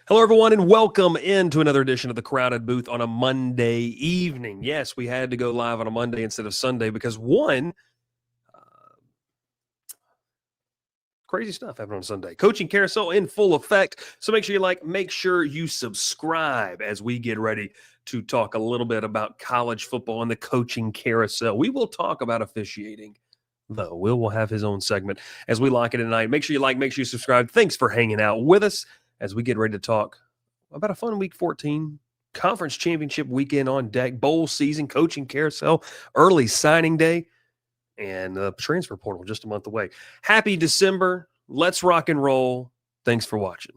Hello, everyone, and welcome into another edition of the Crowded Booth on a Monday evening. Yes, we had to go live on a Monday instead of Sunday because crazy stuff happened on Sunday. Coaching carousel in full effect. So make sure you like, make sure you subscribe as we get ready to talk a little bit about college football and the coaching carousel. We will talk about officiating, though. Will have his own segment as we lock it tonight. Make sure you like, make sure you subscribe. Thanks for hanging out with us as we get ready to talk about a fun Week 14 conference championship weekend on deck, bowl season, coaching carousel, early signing day, and the transfer portal just a month away. Happy December. Let's rock and roll. Thanks for watching.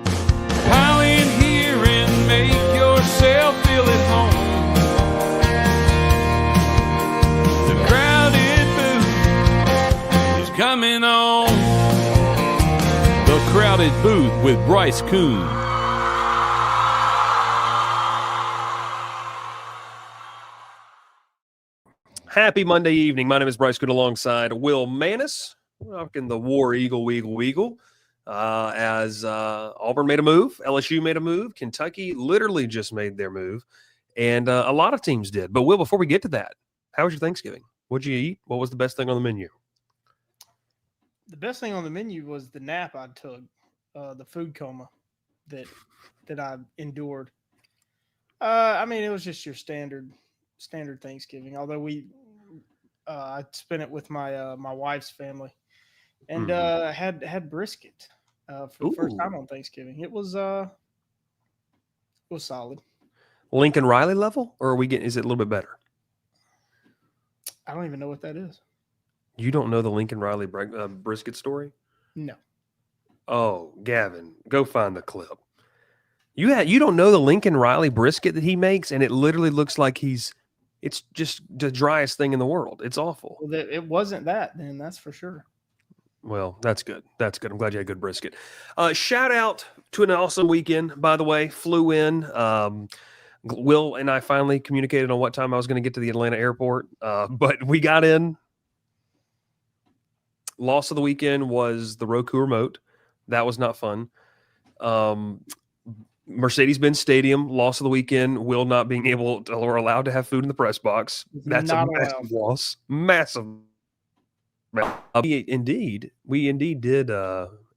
Pile in here and make yourself feel at home. The crowded booth is coming on. The Crowded Booth with Bryce Koon. Happy Monday evening. My name is Bryce Koon alongside Will Manis. We're rocking the War Eagle. As Auburn made a move, LSU made a move, Kentucky literally just made their move, and a lot of teams did. But Will, before we get to that, how was your Thanksgiving? What'd you eat? What was the best thing on the menu? The best thing on the menu was the nap I took, the food coma that I endured. It was just your standard Thanksgiving. Although I spent it with my wife's family, and had brisket for the first time on Thanksgiving. It was solid. Lincoln Riley level, or are we getting? Is it a little bit better? I don't even know what that is. You don't know the Lincoln Riley brisket story? No. Oh, Gavin, go find the clip. You don't know the Lincoln Riley brisket that he makes, and it literally looks like it's just the driest thing in the world. It's awful. Well, it wasn't that, then, that's for sure. Well, that's good. That's good. I'm glad you had good brisket. Shout out to an awesome weekend, by the way. Flew in. Will and I finally communicated on what time I was going to get to the Atlanta airport, but we got in. Loss of the weekend was the Roku remote. That was not fun. Mercedes-Benz Stadium, loss of the weekend, Will not being able to, or allowed to have food in the press box. That's a massive loss. Massive. We indeed did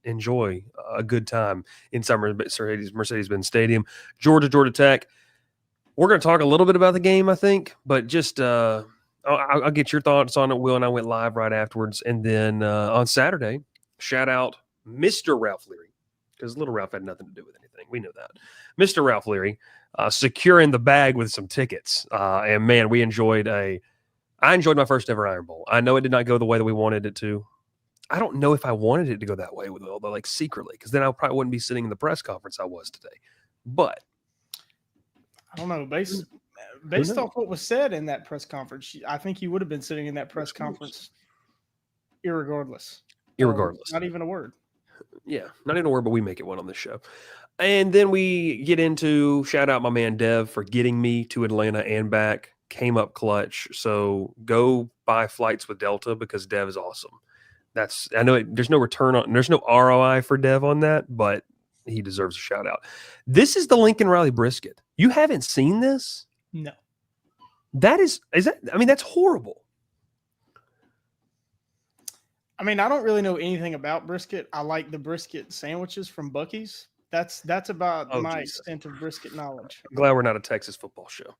enjoy a good time inside Mercedes-Benz Stadium. Georgia Tech. We're going to talk a little bit about the game, I think, but just I'll get your thoughts on it, Will, and I went live right afterwards. And then on Saturday, shout out Mr. Ralph Leary, because little Ralph had nothing to do with anything. We know that. Mr. Ralph Leary securing the bag with some tickets. And, man, I enjoyed my first ever Iron Bowl. I know it did not go the way that we wanted it to. I don't know if I wanted it to go that way, although like secretly, because then I probably wouldn't be sitting in the press conference I was today. But I don't know. Based off what was said in that press conference, I think you would have been sitting in that press conference irregardless. Not even a word. Yeah, not even a word, but we make it one on this show. And then we get into shout out my man Dev for getting me to Atlanta and back. Came up clutch. So go buy flights with Delta because Dev is awesome. I know there's no ROI for Dev on that, but he deserves a shout out. This is the Lincoln Riley brisket. You haven't seen this? No. That's horrible. I don't really know anything about brisket. I like the brisket sandwiches from Buc-ee's. That's about my extent of brisket knowledge. I'm glad we're not a Texas football show.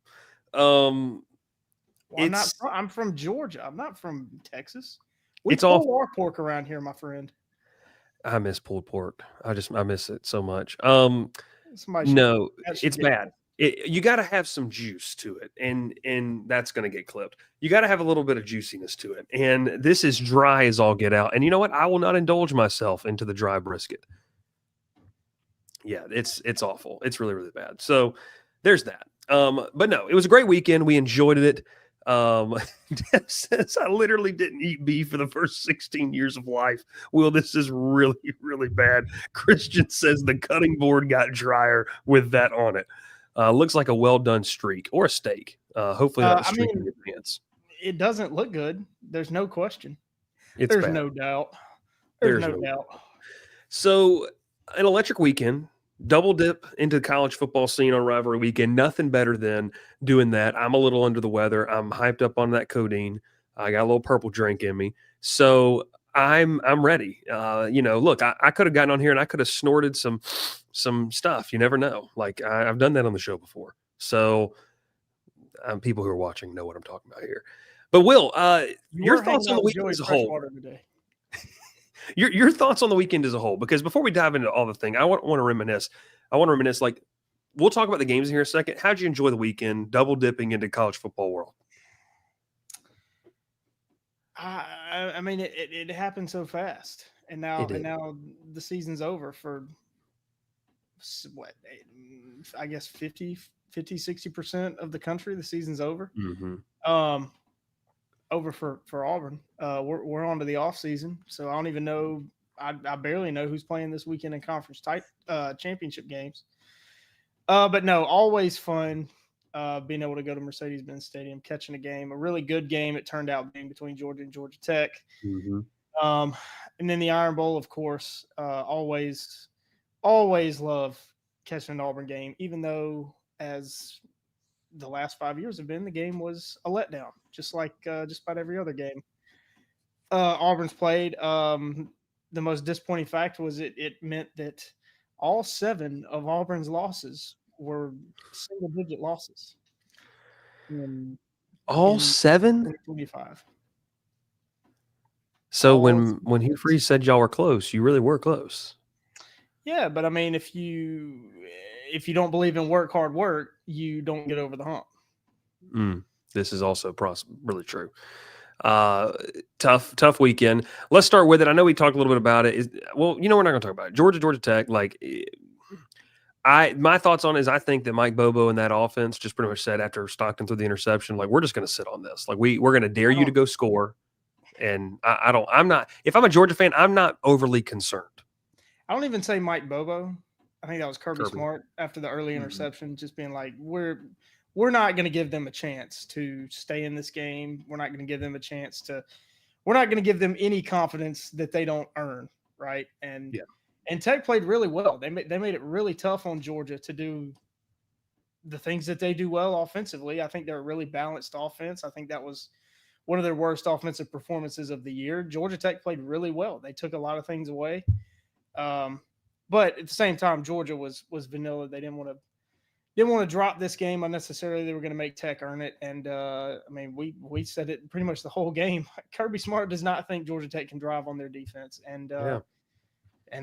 I'm from Georgia. I'm not from Texas. We pull our pork around here, my friend. I miss pulled pork. I miss it so much. It's bad. You got to have some juice to it, and that's going to get clipped. You got to have a little bit of juiciness to it, and this is dry as all get out. And you know what? I will not indulge myself into the dry brisket. Yeah, it's awful. It's really, really bad. So there's that. But no, it was a great weekend. We enjoyed it. Dev says I literally didn't eat beef for the first 16 years of life. Will, this is really, really bad. Christian says the cutting board got drier with that on it. Looks like a well done streak or a steak. Hopefully not a streak in your pants. It doesn't look good. There's no question. There's no doubt. There's no doubt. So an electric weekend. double dip into the college football scene on rivalry weekend. Nothing better than doing that. I'm a little under the weather. I'm hyped up on that codeine. I got a little purple drink in me. So I'm ready. Look, I could have gotten on here and I could have snorted some stuff. You never know. Like I've done that on the show before. So people who are watching know what I'm talking about here. But Will, your thoughts on the weekend as a whole? Your thoughts on the weekend as a whole, because before we dive into all the thing, I want to reminisce. Like, we'll talk about the games in here in a second. How'd you enjoy the weekend, double dipping into college football world? I mean, it happened so fast, and now the season's over for what, I guess 50-60% of the country. The season's over. Mm-hmm. Over for Auburn. We're on to the off season, so I don't even know. I barely know who's playing this weekend in conference type championship games. But no, always fun being able to go to Mercedes-Benz Stadium, catching a game, a really good game. It turned out being between Georgia and Georgia Tech. Mm-hmm. And then the Iron Bowl, of course. Always love catching an Auburn game, even though as the last 5 years have been, the game was a letdown, just like just about every other game Auburn's played. The most disappointing fact was it meant that all 7 of Auburn's losses were single-digit losses. All 7? 2025. So when Hugh Freeze said y'all were close, you really were close. Yeah, but I mean, if you don't believe in hard work, you don't get over the hump. This is also really true. Tough weekend. Let's start with it. I know we talked a little bit about it. We're not going to talk about it. Georgia Tech. Like, my thoughts on it is I think that Mike Bobo and that offense just pretty much said after Stockton threw the interception, like, we're just going to sit on this. Like, we're going to dare you to go score. And I'm not. If I'm a Georgia fan, I'm not overly concerned. I don't even say Mike Bobo. I think that was Kirby Smart after the early interception, just being like, we're not going to give them a chance to stay in this game. We're not going to give them a chance we're not going to give them any confidence that they don't earn, right? And Tech played really well. They made it really tough on Georgia to do the things that they do well offensively. I think they're a really balanced offense. I think that was one of their worst offensive performances of the year. Georgia Tech played really well. They took a lot of things away. But at the same time, Georgia was vanilla. They didn't want to drop this game unnecessarily. They were going to make Tech earn it. And I mean, we said it pretty much the whole game. Kirby Smart does not think Georgia Tech can drive on their defense. And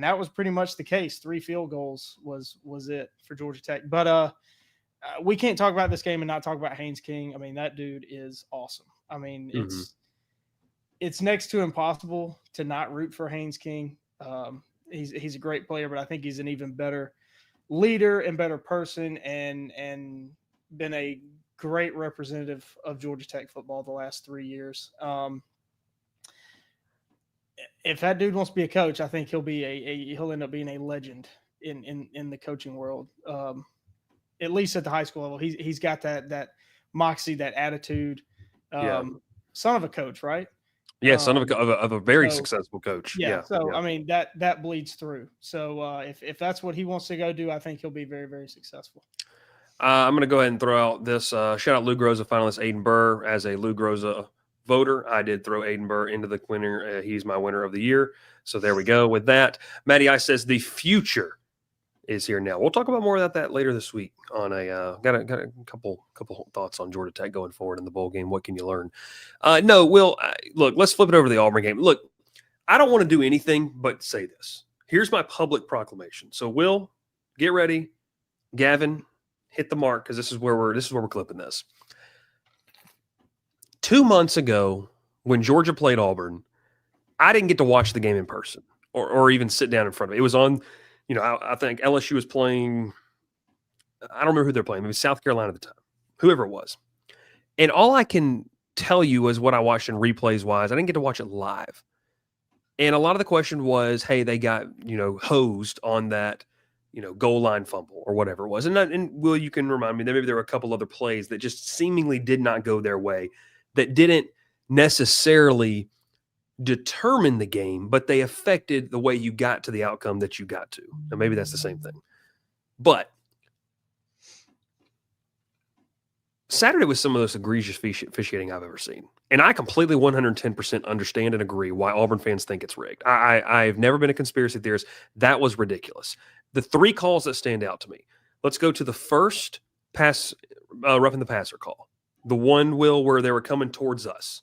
that was pretty much the case. 3 field goals was it for Georgia Tech. But we can't talk about this game and not talk about Haynes King. I mean, that dude is awesome. I mean, it's next to impossible to not root for Haynes King. He's a great player, but I think he's an even better leader and better person, and been a great representative of Georgia Tech football the last 3 years. If that dude wants to be a coach, I think he'll end up being a legend in the coaching world. At least at the high school level, he's got that moxie, that attitude. Son of a coach, right? Yeah, son of a very successful coach. So I mean that bleeds through. So if that's what he wants to go do, I think he'll be very, very successful. I'm going to go ahead and throw out this shout out Lou Groza finalist Aiden Burr. As a Lou Groza voter, I did throw Aiden Burr into the winner. He's my winner of the year. So there we go with that. Matty I says the future is here now. We'll talk about more about that later this week. On got a couple thoughts on Georgia Tech going forward in the bowl game. What can you learn? No, Will. Look, let's flip it over to the Auburn game. Look, I don't want to do anything but say this. Here's my public proclamation. So, Will, get ready. Gavin, hit the mark because this is where we're clipping this. 2 months ago, when Georgia played Auburn, I didn't get to watch the game in person or even sit down in front of it. It was on. I think LSU was playing. I don't remember who they're playing. Maybe South Carolina at the time, whoever it was. And all I can tell you is what I watched in replays wise. I didn't get to watch it live. And a lot of the question was, hey, they got, hosed on that, goal line fumble or whatever it was. And Will, you can remind me that maybe there were a couple other plays that just seemingly did not go their way, that didn't necessarily determine the game, but they affected the way you got to the outcome that you got to. And maybe that's the same thing. But Saturday was some of the most egregious officiating I've ever seen. And I completely 110% understand and agree why Auburn fans think it's rigged. I've never been a conspiracy theorist. That was ridiculous. The 3 calls that stand out to me. Let's go to the first pass, roughing the passer call. The one, Will, where they were coming towards us.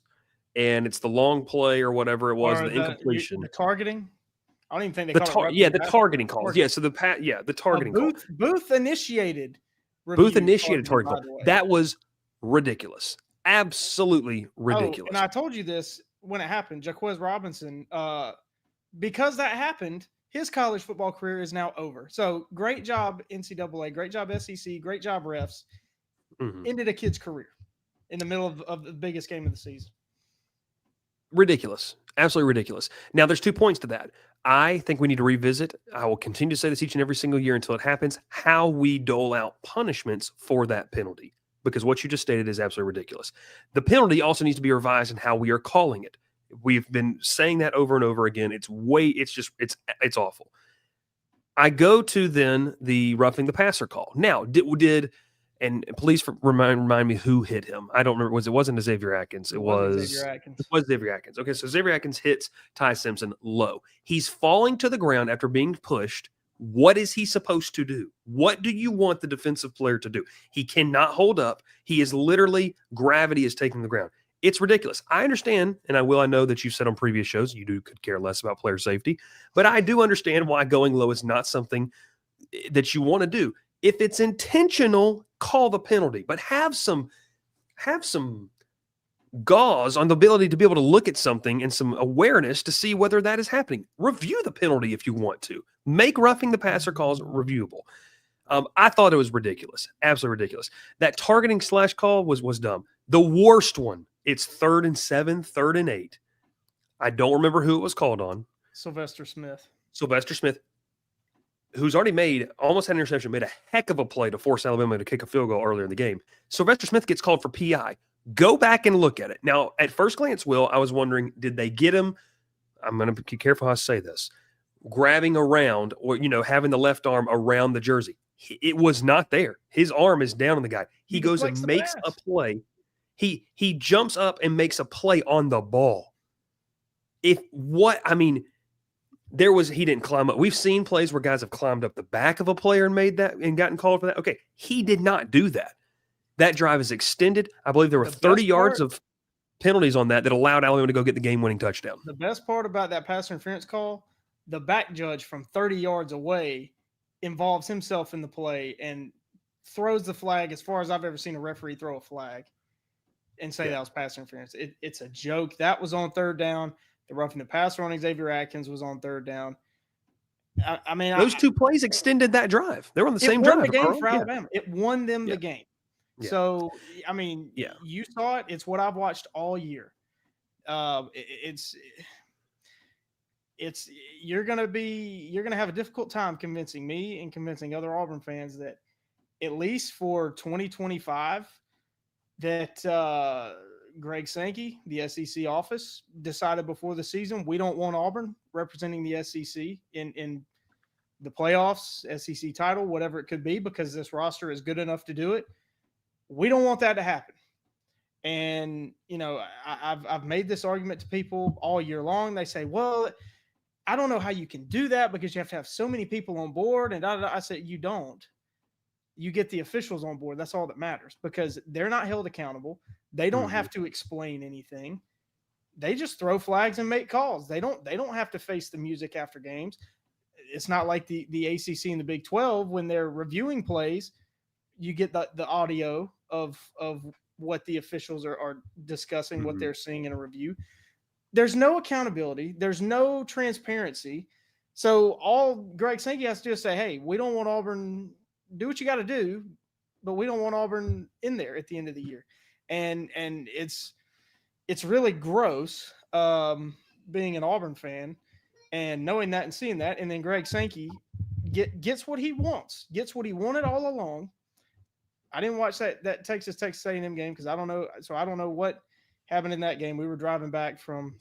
And it's the long play or whatever it was, the incompletion. The targeting? I don't even think they call it. The targeting calls. Yeah, so the targeting call. Booth initiated. Booth initiated targeting call. That was ridiculous. Absolutely ridiculous. And I told you this when it happened. Jaquez Robinson, because that happened, his college football career is now over. So great job, NCAA. Great job, SEC. Great job, refs. Ended a kid's career in the middle of the biggest game of the season. Ridiculous. Absolutely ridiculous. Now, there's 2 points to that. I think we need to revisit, I will continue to say this each and every single year until it happens, how we dole out punishments for that penalty. Because what you just stated is absolutely ridiculous. The penalty also needs to be revised in how we are calling it. We've been saying that over and over again. It's awful. I go to then the roughing the passer call. Now, and please remind me who hit him. I don't remember. It wasn't Xavier Atkins. It was Xavier Atkins. Okay, so Xavier Atkins hits Ty Simpson low. He's falling to the ground after being pushed. What is he supposed to do? What do you want the defensive player to do? He cannot hold up. He is literally, gravity is taking the ground. It's ridiculous. I understand, and I know that you've said on previous shows could care less about player safety, but I do understand why going low is not something that you want to do. If it's intentional, call the penalty, but have some gauze on the ability to be able to look at something and some awareness to see whether that is happening. Review the penalty if you want to. Make roughing the passer calls reviewable. I thought it was ridiculous. Absolutely ridiculous. That targeting / call was dumb. The worst one, it's 3rd and 7, 3rd and 8. I don't remember who it was called on. Sylvester Smith, who's already almost had an interception, made a heck of a play to force Alabama to kick a field goal earlier in the game. Sylvester Smith gets called for PI. Go back and look at it. Now, at first glance, Will, I was wondering, did they get him? I'm going to be careful how I say this. Grabbing around or, having the left arm around the jersey. It was not there. His arm is down on the guy. He goes and makes a play. He jumps up and makes a play on the ball. He didn't climb up. We've seen plays where guys have climbed up the back of a player and made that and gotten called for that. Okay, he did not do that. That drive is extended. I believe there were 30 yards of penalties on that allowed Alabama to go get the game-winning touchdown. The best part about that pass interference call, the back judge from 30 yards away involves himself in the play and throws the flag as far as I've ever seen a referee throw a flag and say that was pass interference. It's a joke. That was on 3rd down. The roughing the passer on Xavier Atkins was on 3rd down. Those 2 plays extended that drive. They were on the same drive. It won the game for Alabama. It won them the game. Yeah. So, you saw it. It's what I've watched all year. You're going to have a difficult time convincing me and convincing other Auburn fans that at least for 2025 that Greg Sankey, the SEC office, decided before the season, we don't want Auburn representing the SEC in the playoffs, SEC title, whatever it could be, because this roster is good enough to do it. We don't want that to happen. And, I've made this argument to people all year long. They say, well, I don't know how you can do that because you have to have so many people on board. And I said, you don't. You get the officials on board. That's all that matters because they're not held accountable. They don't have to explain anything. They just throw flags and make calls. They don't have to face the music after games. It's not like the ACC and the Big 12 when they're reviewing plays, you get the audio of what the officials are discussing, what they're seeing in a review. There's no accountability. There's no transparency. So all Greg Sankey has to do is say, hey, we don't want Auburn, do what you got to do, but we don't want Auburn in there at the end of the year. And it's really gross being an Auburn fan and knowing that and seeing that. And then Greg Sankey gets what he wants, gets what he wanted all along. I didn't watch that Texas A&M game because I don't know. So I don't know what happened in that game. We were driving back from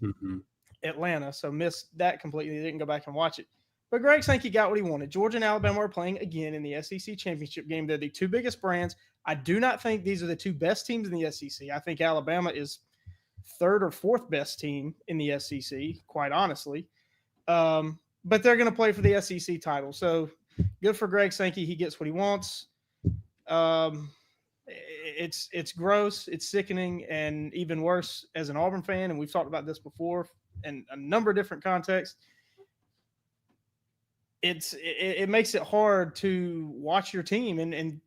Atlanta, so missed that completely. Didn't go back and watch it. But Greg Sankey got what he wanted. Georgia and Alabama are playing again in the SEC championship game. They're the two biggest brands. I do not think these are the two best teams in the SEC. I think Alabama is third or fourth best team in the SEC, quite honestly. But they're going to play for the SEC title. So good for Greg Sankey. He gets what he wants. It's gross. It's sickening, and even worse as an Auburn fan. And we've talked about this before in a number of different contexts. It makes it hard to watch your team and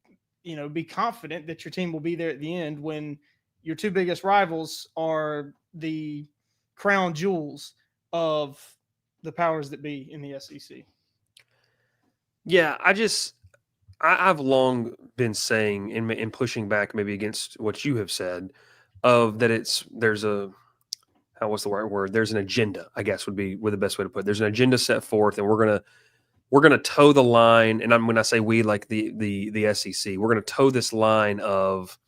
be confident that your team will be there at the end when your two biggest rivals are the crown jewels of the powers that be in the SEC. Yeah, I've long been saying and pushing back maybe against what you have said of that there's an agenda, I guess would be the best way to put it. There's an agenda set forth, and we're gonna toe the line. And when I say we, like the SEC, we're gonna toe this line of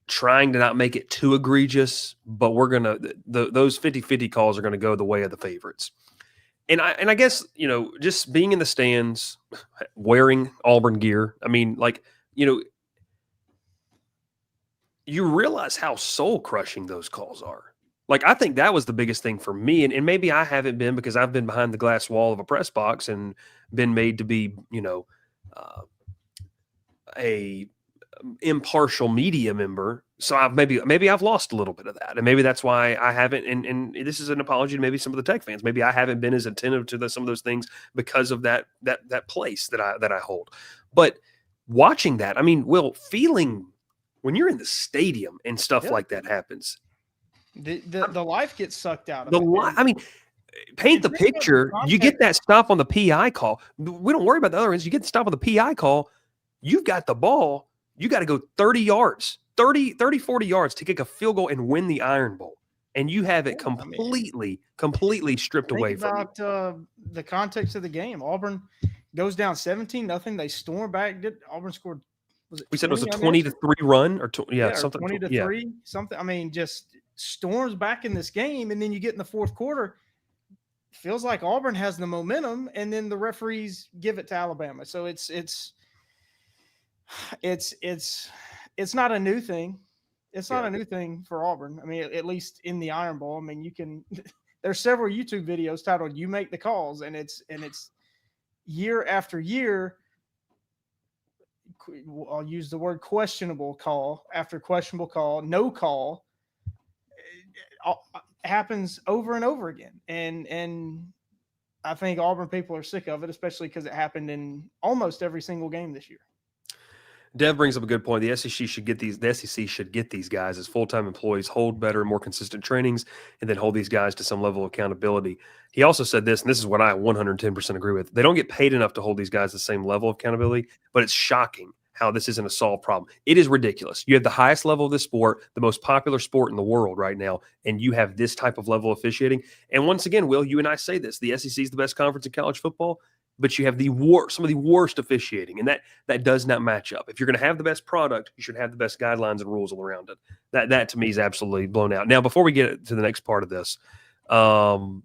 trying to not make it too egregious, but we're gonna those 50-50 calls are gonna go the way of the favorites. And I guess, just being in the stands, wearing Auburn gear, I mean, you realize how soul crushing those calls are. Like, I think that was the biggest thing for me. And maybe I haven't been, because I've been behind the glass wall of a press box and been made to be, a impartial media member. So maybe I've lost a little bit of that. And maybe that's why I haven't. And this is an apology to maybe some of the Tech fans. Maybe I haven't been as attentive to some of those things because of that place that I hold. But watching that, I mean, feeling when you're in the stadium and stuff like that happens, the life gets sucked out of it. I mean, paint the picture. You get that stop on the PI call. We don't worry about the other ones. You get the stop on the PI call. You've got the ball. You got to go 30 yards, 40 yards to kick a field goal and win the Iron Bowl. And you have it completely stripped away from you. About the context of the game. Auburn goes down 17-0. They storm back. Auburn scored, we said it was a 20-3 run or something. 20-3, something. I mean, just storms back in this game. And then you get in the fourth quarter. Feels like Auburn has the momentum, and then the referees give it to Alabama. So it's not a new thing. It's not a new thing for Auburn. I mean, at least in the Iron Bowl. I mean, there's several YouTube videos titled "You Make the Calls," and it's year after year. I'll use the word questionable call after questionable call, no call. It happens over and over again. And I think Auburn people are sick of it, especially because it happened in almost every single game this year. Dev brings up a good point. The SEC should get these guys as full-time employees, hold better and more consistent trainings, and then hold these guys to some level of accountability. He also said this, and this is what I 110% agree with. They don't get paid enough to hold these guys the same level of accountability, but it's shocking how this isn't a solved problem. It is ridiculous. You have the highest level of this sport, the most popular sport in the world right now, and you have this type of level of officiating. And once again, Will, you and I say this, the SEC is the best conference in college football, but you have some of the worst officiating, and that does not match up. If you're going to have the best product, you should have the best guidelines and rules all around it. That to me is absolutely blown out. Now, before we get to the next part of this, Will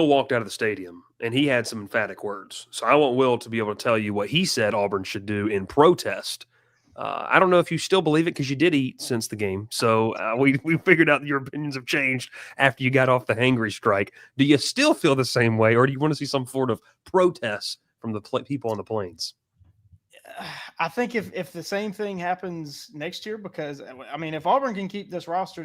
walked out of the stadium, and he had some emphatic words. So I want Will to be able to tell you what he said Auburn should do in protest. I don't know if you still believe it because you did eat since the game. So we figured out that your opinions have changed after you got off the hangry strike. Do you still feel the same way, or do you want to see some sort of protest from the people on the plains? I think if the same thing happens next year, because, I mean, if Auburn can keep this roster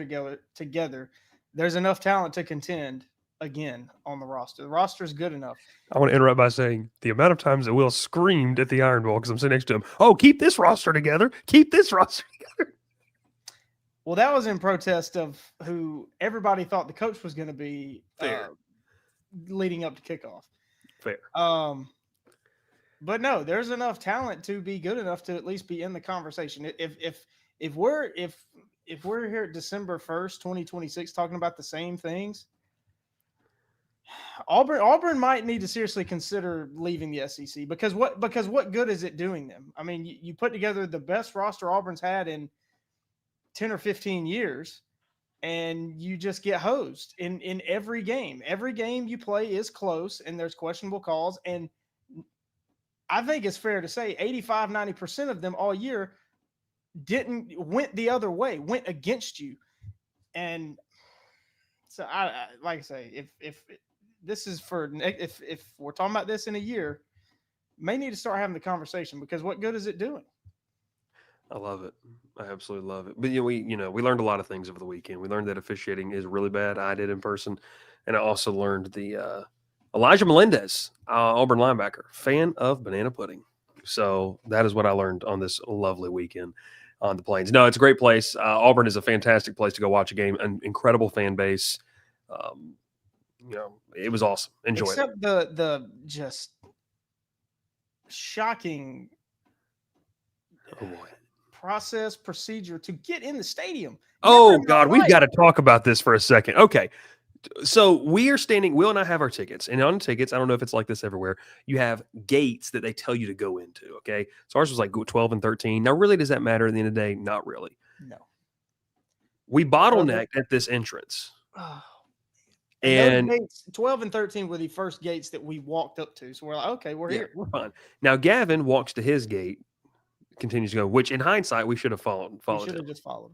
together, there's enough talent to contend again on the roster. The roster is good enough. I want to interrupt by saying the amount of times that Will screamed at the Iron Bowl because I'm sitting next to him, oh, keep this roster together. Keep this roster together. Well, that was in protest of who everybody thought the coach was going to be leading up to kickoff. Fair. But no, there's enough talent to be good enough to at least be in the conversation. If we're here at December 1st, 2026, talking about the same things, Auburn might need to seriously consider leaving the SEC because what good is it doing them? I mean, you put together the best roster Auburn's had in 10 or 15 years, and you just get hosed in every game. Every game you play is close, and there's questionable calls. And I think it's fair to say 85-90% of them all year went the other way, went against you. And so I like I say, if this is if we're talking about this in a year, may need to start having the conversation, because what good is it doing? I love it. I absolutely love it. But we learned a lot of things over the weekend. We learned that officiating is really bad. I did in person, and I also learned the Elijah Melendez, Auburn linebacker, fan of banana pudding. So that is what I learned on this lovely weekend on the Plains. No, it's a great place. Auburn is a fantastic place to go watch a game. An incredible fan base. It was awesome. Enjoy it. Except the just shocking procedure to get in the stadium. Oh God, we've got to talk about this for a second. Okay. So Will and I have our tickets, and on the tickets, I don't know if it's like this everywhere, you have gates that they tell you to go into. Okay. So ours was like 12 and 13. Now, really, does that matter at the end of the day? Not really. No. We bottlenecked at this entrance. Oh. And gates, 12 and 13 were the first gates that we walked up to. So we're like, okay, we're here. We're fine. Now, Gavin walks to his gate, continues to go, which in hindsight, we should have followed. We should have just followed.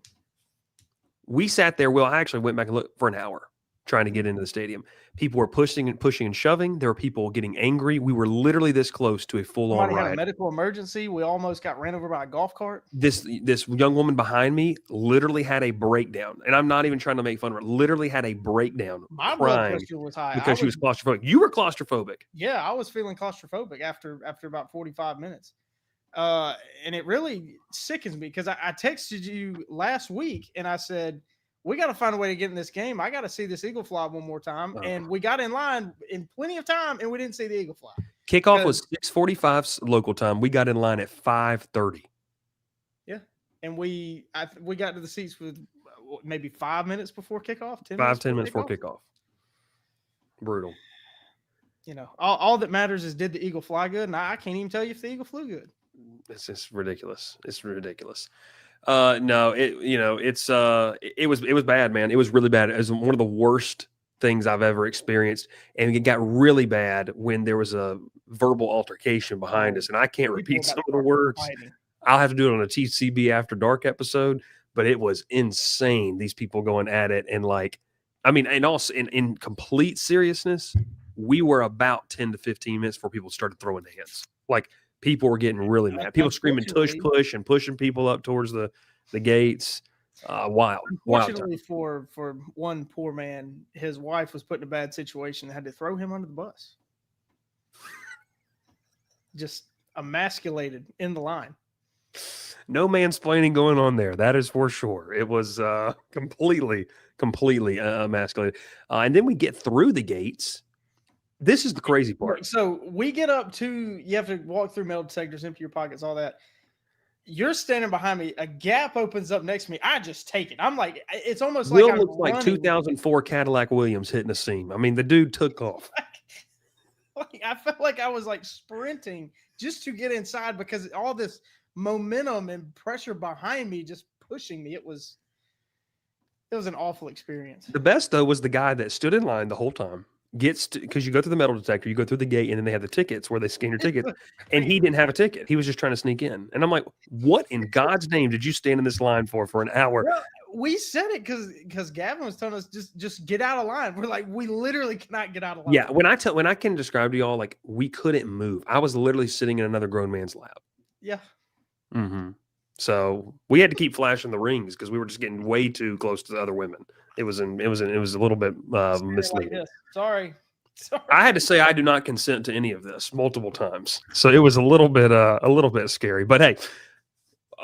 We sat there. Well, I actually went back and looked for an hour trying to get into the stadium. People were pushing and shoving. There were people getting angry. We were literally this close to a full-on riot. Had a medical emergency. We almost got ran over by a golf cart. This young woman behind me literally had a breakdown, and I'm not even trying to make fun of her. Literally had a breakdown. My blood pressure was high because she was claustrophobic. You were claustrophobic. Yeah, I was feeling claustrophobic after about 45 minutes. And it really sickens me, because I texted you last week and I said, we got to find a way to get in this game. I got to see this eagle fly one more time. Oh. And we got in line in plenty of time, and we didn't see the eagle fly. Kickoff was 6:45 local time. We got in line at 5:30. Yeah. And we got to the seats with maybe 5 minutes before kickoff. 10 minutes before kickoff. Brutal. All that matters is, did the eagle fly good? And I can't even tell you if the eagle flew good. It's just ridiculous. It's ridiculous. No, it was bad, man. It was really bad. It was one of the worst things I've ever experienced. And it got really bad when there was a verbal altercation behind us. And I can't repeat some of the words. I'll have to do it on a TCB After Dark episode, but it was insane. These people going at it. And and also in complete seriousness, we were about 10 to 15 minutes before people started throwing hands. People were getting really mad. People screaming tush push and pushing people up towards the gates. Wild. Unfortunately for one poor man, his wife was put in a bad situation and had to throw him under the bus. Just emasculated in the line. No mansplaining going on there. That is for sure. It was completely emasculated. And then we get through the gates. This is the crazy part. So we get up to, you have to walk through metal detectors, empty your pockets, all that. You're standing behind me. A gap opens up next to me. I just take it. I'm like, it's almost Will looks like 2004 Cadillac Williams hitting a seam. I mean, the dude took off. I felt like I was sprinting just to get inside, because all this momentum and pressure behind me just pushing me. It was an awful experience. The best, though, was the guy that stood in line the whole time. Because you go through the metal detector, you go through the gate, and then they have the tickets where they scan your tickets, and he didn't have a ticket. He was just trying to sneak in. And I'm like, what in God's name did you stand in this line for an hour? Well, we said it because Gavin was telling us just get out of line. We're like, we literally cannot get out of line. Yeah, when I can describe to y'all, we couldn't move. I was literally sitting in another grown man's lap. Yeah. Mm-hmm. So we had to keep flashing the rings because we were just getting way too close to the other women. It was a little bit misleading. Sorry. I had to say I do not consent to any of this multiple times. So it was a little bit scary. But hey,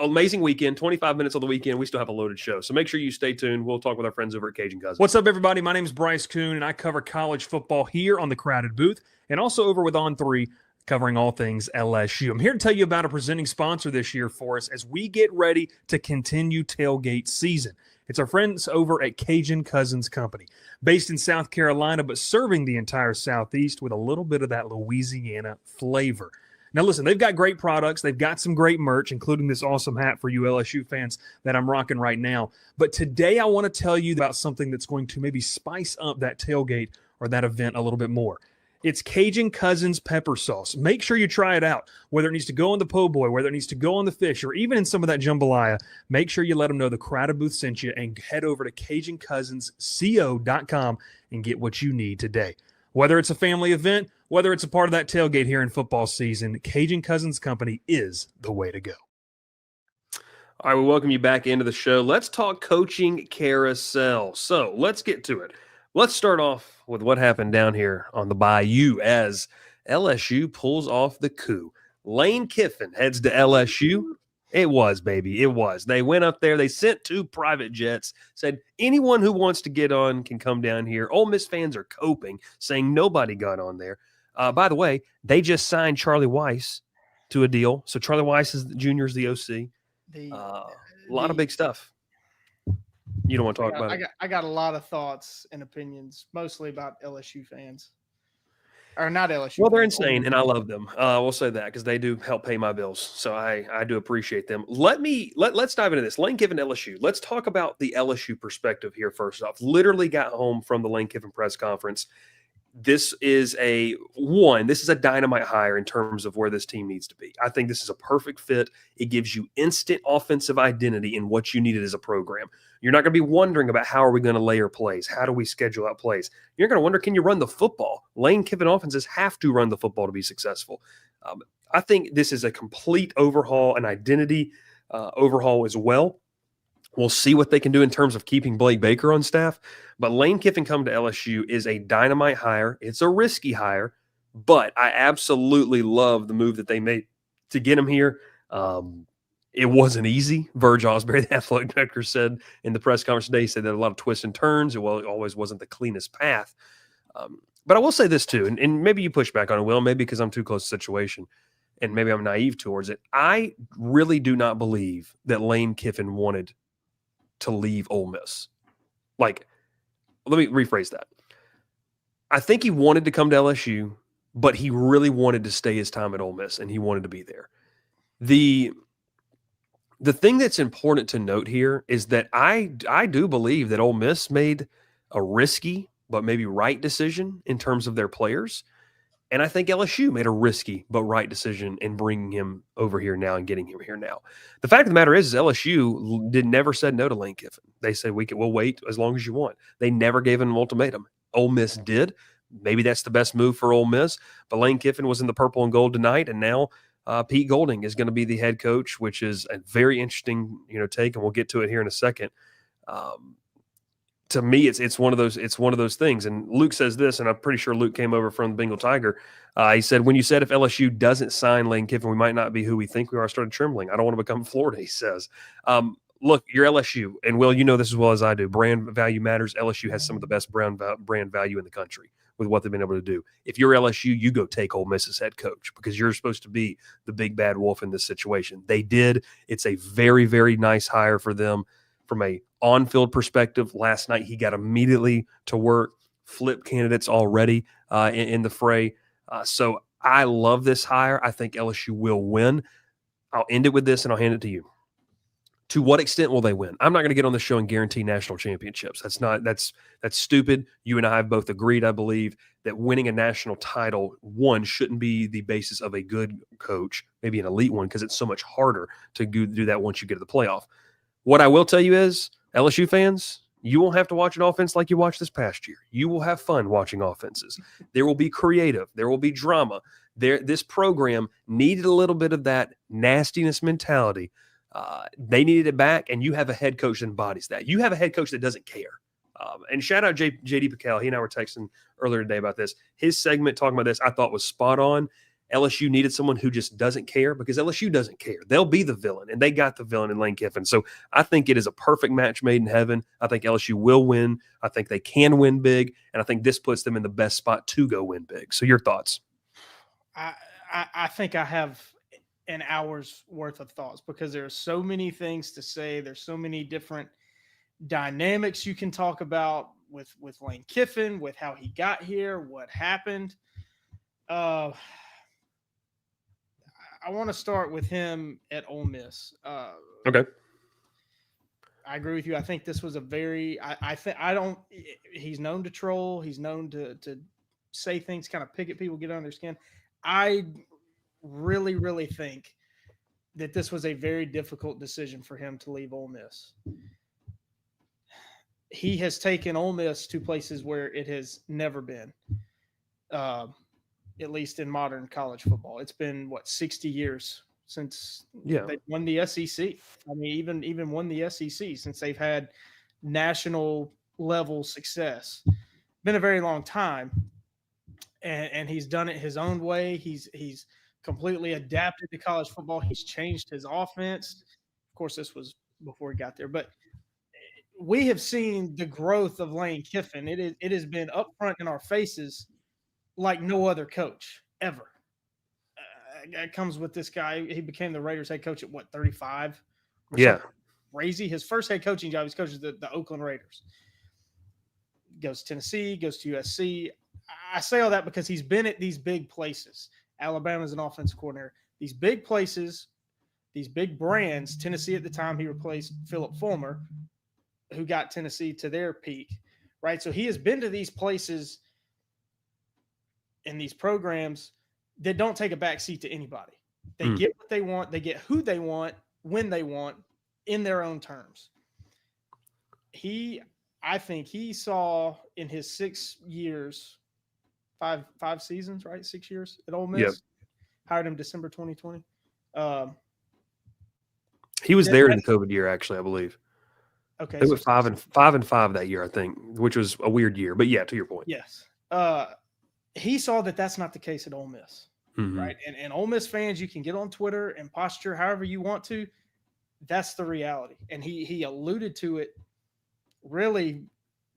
amazing weekend. 25 minutes of the weekend. We still have a loaded show. So make sure you stay tuned. We'll talk with our friends over at Cajun Cousins. What's up, everybody? My name is Bryce Koon, and I cover college football here on the Crowded Booth, and also over with On 3, covering all things LSU. I'm here to tell you about a presenting sponsor this year for us as we get ready to continue tailgate season. It's our friends over at Cajun Cousins Company, based in South Carolina, but serving the entire Southeast with a little bit of that Louisiana flavor. Now, listen, they've got great products. They've got some great merch, including this awesome hat for you LSU fans that I'm rocking right now. But today I want to tell you about something that's going to maybe spice up that tailgate or that event a little bit more. It's Cajun Cousins pepper sauce. Make sure you try it out. Whether it needs to go on the po' boy, whether it needs to go on the fish, or even in some of that jambalaya, make sure you let them know the Crowded Booth sent you and head over to CajunCousins.co.com and get what you need today. Whether it's a family event, whether it's a part of that tailgate here in football season, Cajun Cousins Company is the way to go. All right, we welcome you back into the show. Let's talk coaching carousel. So let's get to it. Let's start off with what happened down here on the Bayou as LSU pulls off the coup. Lane Kiffin heads to LSU. It was, baby. It was. They went up there. They sent 2 private jets, said anyone who wants to get on can come down here. Ole Miss fans are coping, saying nobody got on there. By the way, they just signed Charlie Weiss to a deal. So Charlie Weiss is junior's the OC. A lot of big stuff. You don't want to talk about it? I got a lot of thoughts and opinions, mostly about LSU fans. Or not LSU. Well, they're insane, and I love them. We'll say that because they do help pay my bills. So I do appreciate them. Let's dive into this. Lane Kiffin, LSU. Let's talk about the LSU perspective here first off. Literally got home from the Lane Kiffin press conference. This is a dynamite hire in terms of where this team needs to be. I think this is a perfect fit. It gives you instant offensive identity in what you needed as a program. You're not going to be wondering about how are we going to layer plays? How do we schedule out plays? You're going to wonder, can you run the football? Lane Kiffin offenses have to run the football to be successful. I think this is a complete overhaul, an identity overhaul as well. We'll see what they can do in terms of keeping Blake Baker on staff. But Lane Kiffin coming to LSU is a dynamite hire. It's a risky hire, but I absolutely love the move that they made to get him here. It wasn't easy. Verge Osbury, the athletic director, said in the press conference today, he said there were a lot of twists and turns. It always wasn't the cleanest path. But I will say this too, and maybe you push back on it, Will, maybe because I'm too close to the situation, and maybe I'm naive towards it. I really do not believe that Lane Kiffin wanted to leave Ole Miss. Like, let me rephrase that. I think he wanted to come to LSU, but he really wanted to stay his time at Ole Miss, and he wanted to be there. The thing that's important to note here is that I do believe that Ole Miss made a risky but maybe right decision in terms of their players. And I think LSU made a risky but right decision in bringing him over here now and getting him here now. The fact of the matter is LSU never said no to Lane Kiffin. They said, we'll wait as long as you want. They never gave him an ultimatum. Ole Miss did. Maybe that's the best move for Ole Miss. But Lane Kiffin was in the purple and gold tonight, and now Pete Golding is going to be the head coach, which is a very interesting take, and we'll get to it here in a second. To me, it's one of those things. And Luke says this, and I'm pretty sure Luke came over from the Bengal Tiger. He said, when you said if LSU doesn't sign Lane Kiffin, we might not be who we think we are, I started trembling. I don't want to become Florida, he says. Look, you're LSU, and Will, you know this as well as I do. Brand value matters. LSU has some of the best brand value in the country with what they've been able to do. If you're LSU, you go take Ole Miss's head coach because you're supposed to be the big bad wolf in this situation. They did. It's a very, very nice hire for them. From a on-field perspective, last night he got immediately to work, flip candidates already in the fray. So I love this hire. I think LSU will win. I'll end it with this, and I'll hand it to you. To what extent will they win? I'm not going to get on the show and guarantee national championships. That's stupid. You and I have both agreed, I believe, that winning a national title, one, shouldn't be the basis of a good coach, maybe an elite one, because it's so much harder to do that once you get to the playoff. What I will tell you is, LSU fans, you won't have to watch an offense like you watched this past year. You will have fun watching offenses. There will be creative. There will be drama. This program needed a little bit of that nastiness mentality. They needed it back, and you have a head coach that embodies that. You have a head coach that doesn't care. And shout out J.D. Pickell. He and I were texting earlier today about this. His segment talking about this I thought was spot on. LSU needed someone who just doesn't care because LSU doesn't care. They'll be the villain, and they got the villain in Lane Kiffin. So I think it is a perfect match made in heaven. I think LSU will win. I think they can win big, and I think this puts them in the best spot to go win big. So your thoughts? I think I have an hour's worth of thoughts because there are so many things to say. There's so many different dynamics you can talk about with Lane Kiffin, with how he got here, what happened. I want to start with him at Ole Miss. Okay. I agree with you. I think this was a very. He's known to troll. He's known to say things, kind of pick at people, get under their skin. I really, really think that this was a very difficult decision for him to leave Ole Miss. He has taken Ole Miss to places where it has never been, at least in modern college football. It's been 60 years since they won the SEC. I mean, even won the SEC since they've had national level success. Been a very long time, and he's done it his own way. He's completely adapted to college football. He's changed his offense. Of course, this was before he got there, but we have seen the growth of Lane Kiffin. It has been up front in our faces like no other coach ever. It comes with this guy. He became the Raiders head coach at 35? Yeah. Crazy. His first head coaching job, he's coaches the Oakland Raiders. Goes to Tennessee, goes to USC. I say all that because he's been at these big places. Alabama's an offensive coordinator. These big places, these big brands. Tennessee at the time, he replaced Philip Fulmer, who got Tennessee to their peak, right? So he has been to these places and these programs that don't take a backseat to anybody. They get what they want. They get who they want, when they want, in their own terms. I think he saw in his 6 years, five seasons, right? 6 years at Ole Miss. Yep. Hired him December 2020. He was there in the COVID year, actually, I believe. Okay. They went 5-5 that year, I think, which was a weird year. But yeah, to your point. Yes. He saw that that's not the case at Ole Miss, right? And Ole Miss fans, you can get on Twitter and posture however you want to. That's the reality. And he alluded to it really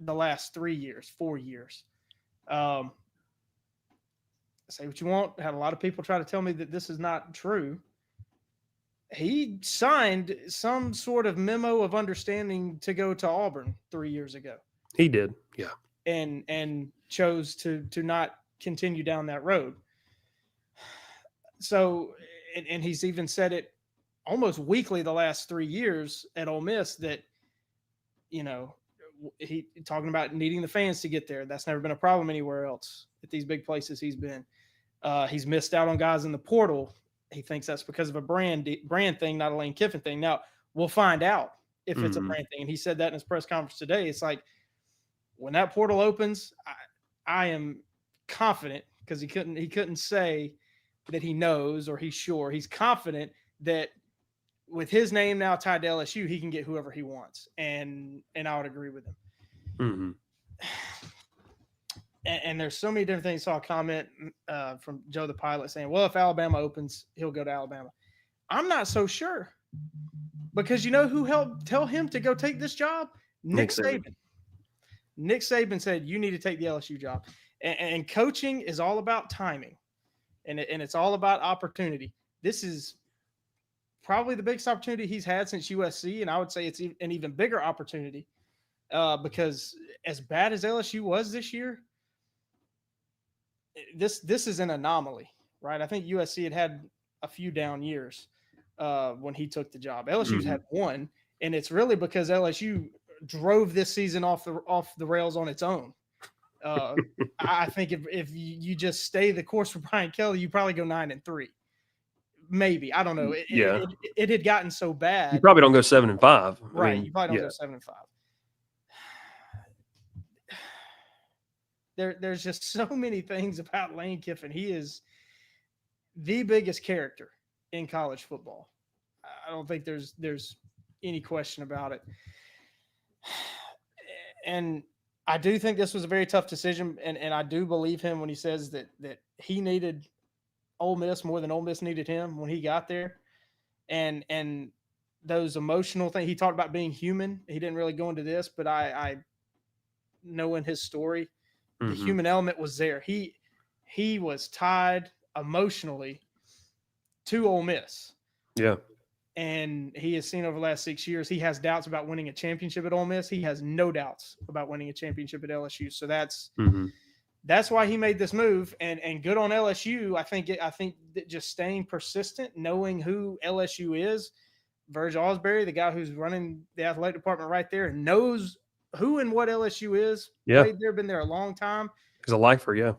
the last 4 years. Say what you want. Had a lot of people try to tell me that this is not true. He signed some sort of memo of understanding to go to Auburn 3 years ago. He did, yeah. And chose to not continue down that road. So, and he's even said it almost weekly the last 3 years at Ole Miss that, he talking about needing the fans to get there. That's never been a problem anywhere else at these big places he's been. He's missed out on guys in the portal. He thinks that's because of a brand thing, not a Lane Kiffin thing. Now, we'll find out if it's a brand thing. And he said that in his press conference today. It's like, when that portal opens, I am confident, because he couldn't say that he knows or he's sure. He's confident that with his name now tied to LSU, he can get whoever he wants. And I would agree with him. And there's so many different things. Saw a comment from Joe the Pilot saying, well, if Alabama opens, he'll go to Alabama. I'm not so sure, because you know who helped tell him to go take this job? Nick Saban. Nick Saban said, you need to take the LSU job. And coaching is all about timing, and it's all about opportunity. This is probably the biggest opportunity he's had since USC, and I would say it's an even bigger opportunity because as bad as LSU was this year, this is an anomaly, right? I think USC had a few down years when he took the job. LSU's had one, and it's really because LSU drove this season off the rails on its own. I think if you just stay the course for Brian Kelly, you probably go 9-3, maybe. I don't know. It had gotten so bad. You probably don't go 7-5, right? You probably don't go 7-5. There's just so many things about Lane Kiffin. He is the biggest character in college football. I don't think there's any question about it. And I do think this was a very tough decision, and I do believe him when he says that he needed Ole Miss more than Ole Miss needed him when he got there. And those emotional things, he talked about being human. He didn't really go into this, but I know in his story, the human element was there. He was tied emotionally to Ole Miss. Yeah. And he has seen over the last 6 years, he has doubts about winning a championship at Ole Miss. He has no doubts about winning a championship at LSU. So that's why he made this move. And good on LSU. I think that just staying persistent, knowing who LSU is, Virgil Osbury, the guy who's running the athletic department right there, knows who and what LSU is. Yeah. Played there, been there a long time. He's a lifer, yeah.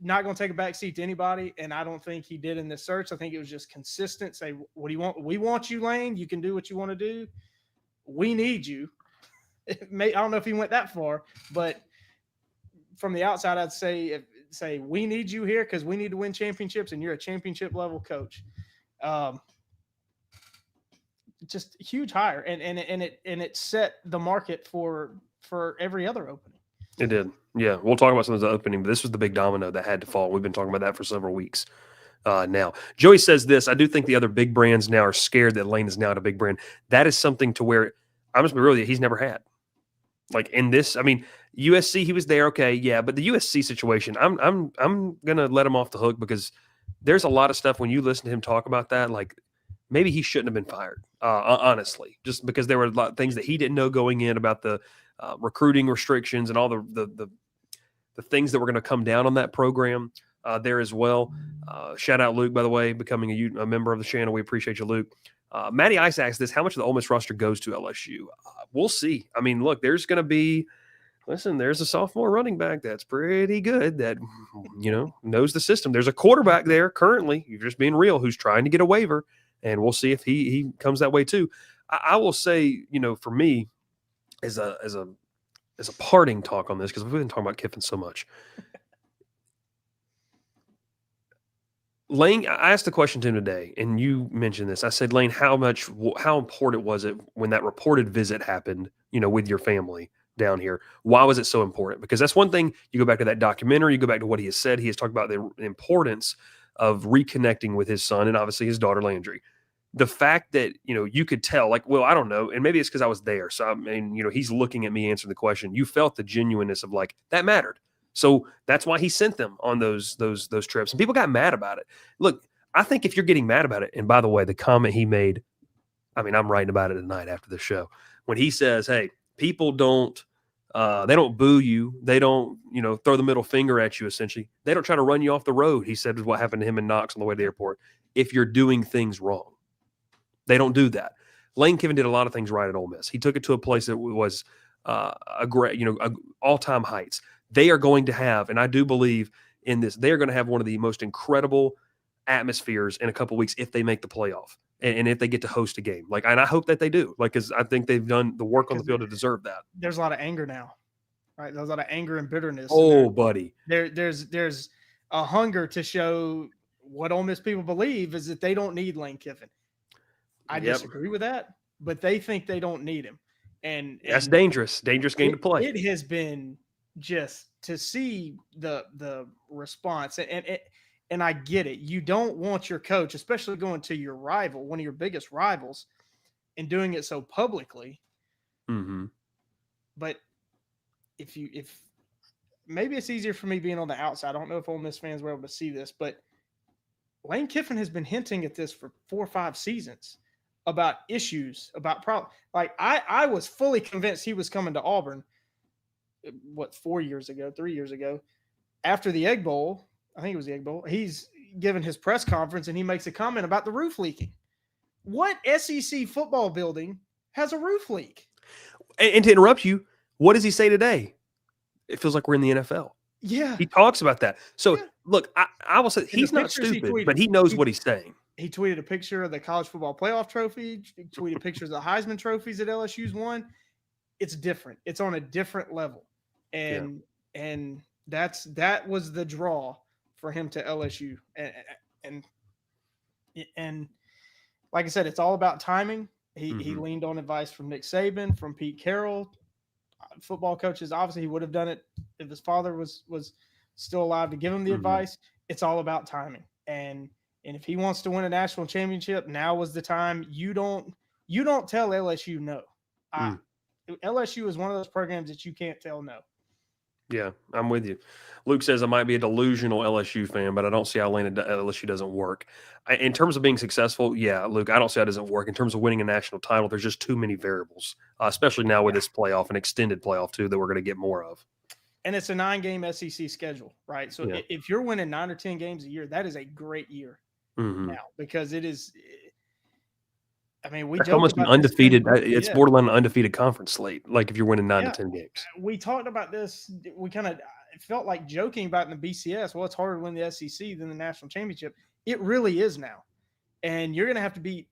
Not going to take a back seat to anybody, and I don't think he did in this search. I think it was just consistent. Say, what do you want? We want you, Lane. You can do what you want to do. We need you. I don't know if he went that far, but from the outside, I'd say we need you here because we need to win championships, and you're a championship level coach. Just huge hire, and it set the market for every other opening. It did. Yeah, we'll talk about some of the opening, but this was the big domino that had to fall. We've been talking about that for several weeks now. Joey says this, I do think the other big brands now are scared that Lane is now at a big brand. That is something to where, I must be real with you, he's never had. Like in this, I mean, USC, he was there, okay, yeah, but the USC situation, I'm going to let him off the hook because there's a lot of stuff when you listen to him talk about that, like maybe he shouldn't have been fired, honestly, just because there were a lot of things that he didn't know going in about the recruiting restrictions and all the things that were going to come down on that program there as well. Shout out Luke, by the way, becoming a member of the channel. We appreciate you, Luke. Matty Ice asks this, how much of the Ole Miss roster goes to LSU? We'll see. I mean, look, there's going to be, there's a sophomore running back that's pretty good that, knows the system. There's a quarterback there currently, you're just being real, who's trying to get a waiver, and we'll see if he comes that way too. I will say, for me, as a parting talk on this, because we've been talking about Kiffin so much. Lane, I asked the question to him today, and you mentioned this. I said, Lane, how important was it when that reported visit happened, with your family down here? Why was it so important? Because that's one thing, you go back to that documentary, you go back to what he has said. He has talked about the importance of reconnecting with his son and obviously his daughter, Landry. The fact that, you could tell, like, well, I don't know. And maybe it's because I was there. So, I mean, he's looking at me answering the question. You felt the genuineness of like, that mattered. So that's why he sent them on those trips. And people got mad about it. Look, I think if you're getting mad about it, and by the way, the comment he made, I mean, I'm writing about it tonight after the show, when he says, hey, people don't boo you. They don't, throw the middle finger at you, essentially. They don't try to run you off the road. He said what happened to him in Knox on the way to the airport. If you're doing things wrong. They don't do that. Lane Kiffin did a lot of things right at Ole Miss. He took it to a place that was a great, all-time heights. They are going to have, and I do believe in this, they are going to have one of the most incredible atmospheres in a couple of weeks if they make the playoff and if they get to host a game. Like, and I hope that they do. Like, because I think they've done the work on the field to deserve that. There's a lot of anger now, right? There's a lot of anger and bitterness. Oh, buddy. There's a hunger to show what Ole Miss people believe is that they don't need Lane Kiffin. I disagree with that, but they think they don't need him. And that's dangerous game to play. It has been just to see the response. And I get it. You don't want your coach, especially going to your rival, one of your biggest rivals, and doing it so publicly. Mm-hmm. But if maybe it's easier for me being on the outside. I don't know if Ole Miss fans were able to see this, but Lane Kiffin has been hinting at this for 4 or 5 seasons. About issues, about problems. Like I was fully convinced he was coming to Auburn, 3 years ago, after the Egg Bowl. I think it was the Egg Bowl. He's given his press conference and he makes a comment about the roof leaking. What SEC football building has a roof leak? And to interrupt you, what does he say today? It feels like we're in the NFL. Yeah. He talks about that. So look, I will say he's not stupid, but he knows what he's saying. He tweeted a picture of the college football playoff trophy, tweeted pictures of the Heisman trophies that LSU's won. It's different. It's on a different level. And that was the draw for him to LSU. And like I said, it's all about timing. He leaned on advice from Nick Saban, from Pete Carroll. Football coaches, obviously he would have done it if his father was still alive to give him the advice. It's all about timing. And if he wants to win a national championship, now was the time. You don't tell LSU no. LSU is one of those programs that you can't tell no. Yeah, I'm with you. Luke says I might be a delusional LSU fan, but I don't see how LSU doesn't work. In terms of being successful, yeah, Luke, I don't see how it doesn't work. In terms of winning a national title, there's just too many variables, especially now with this playoff, an extended playoff too, that we're going to get more of. And it's a 9-game SEC schedule, right? So if you're winning 9 or 10 games a year, that is a great year now, because it is. I mean, we That's joke almost about an undefeated. It's yeah. borderline an undefeated conference slate. Like if you're winning 9 to 10 games. We talked about this. We kind of felt like joking about in the BCS. Well, it's harder to win the SEC than the national championship. It really is now, and you're going to have to beat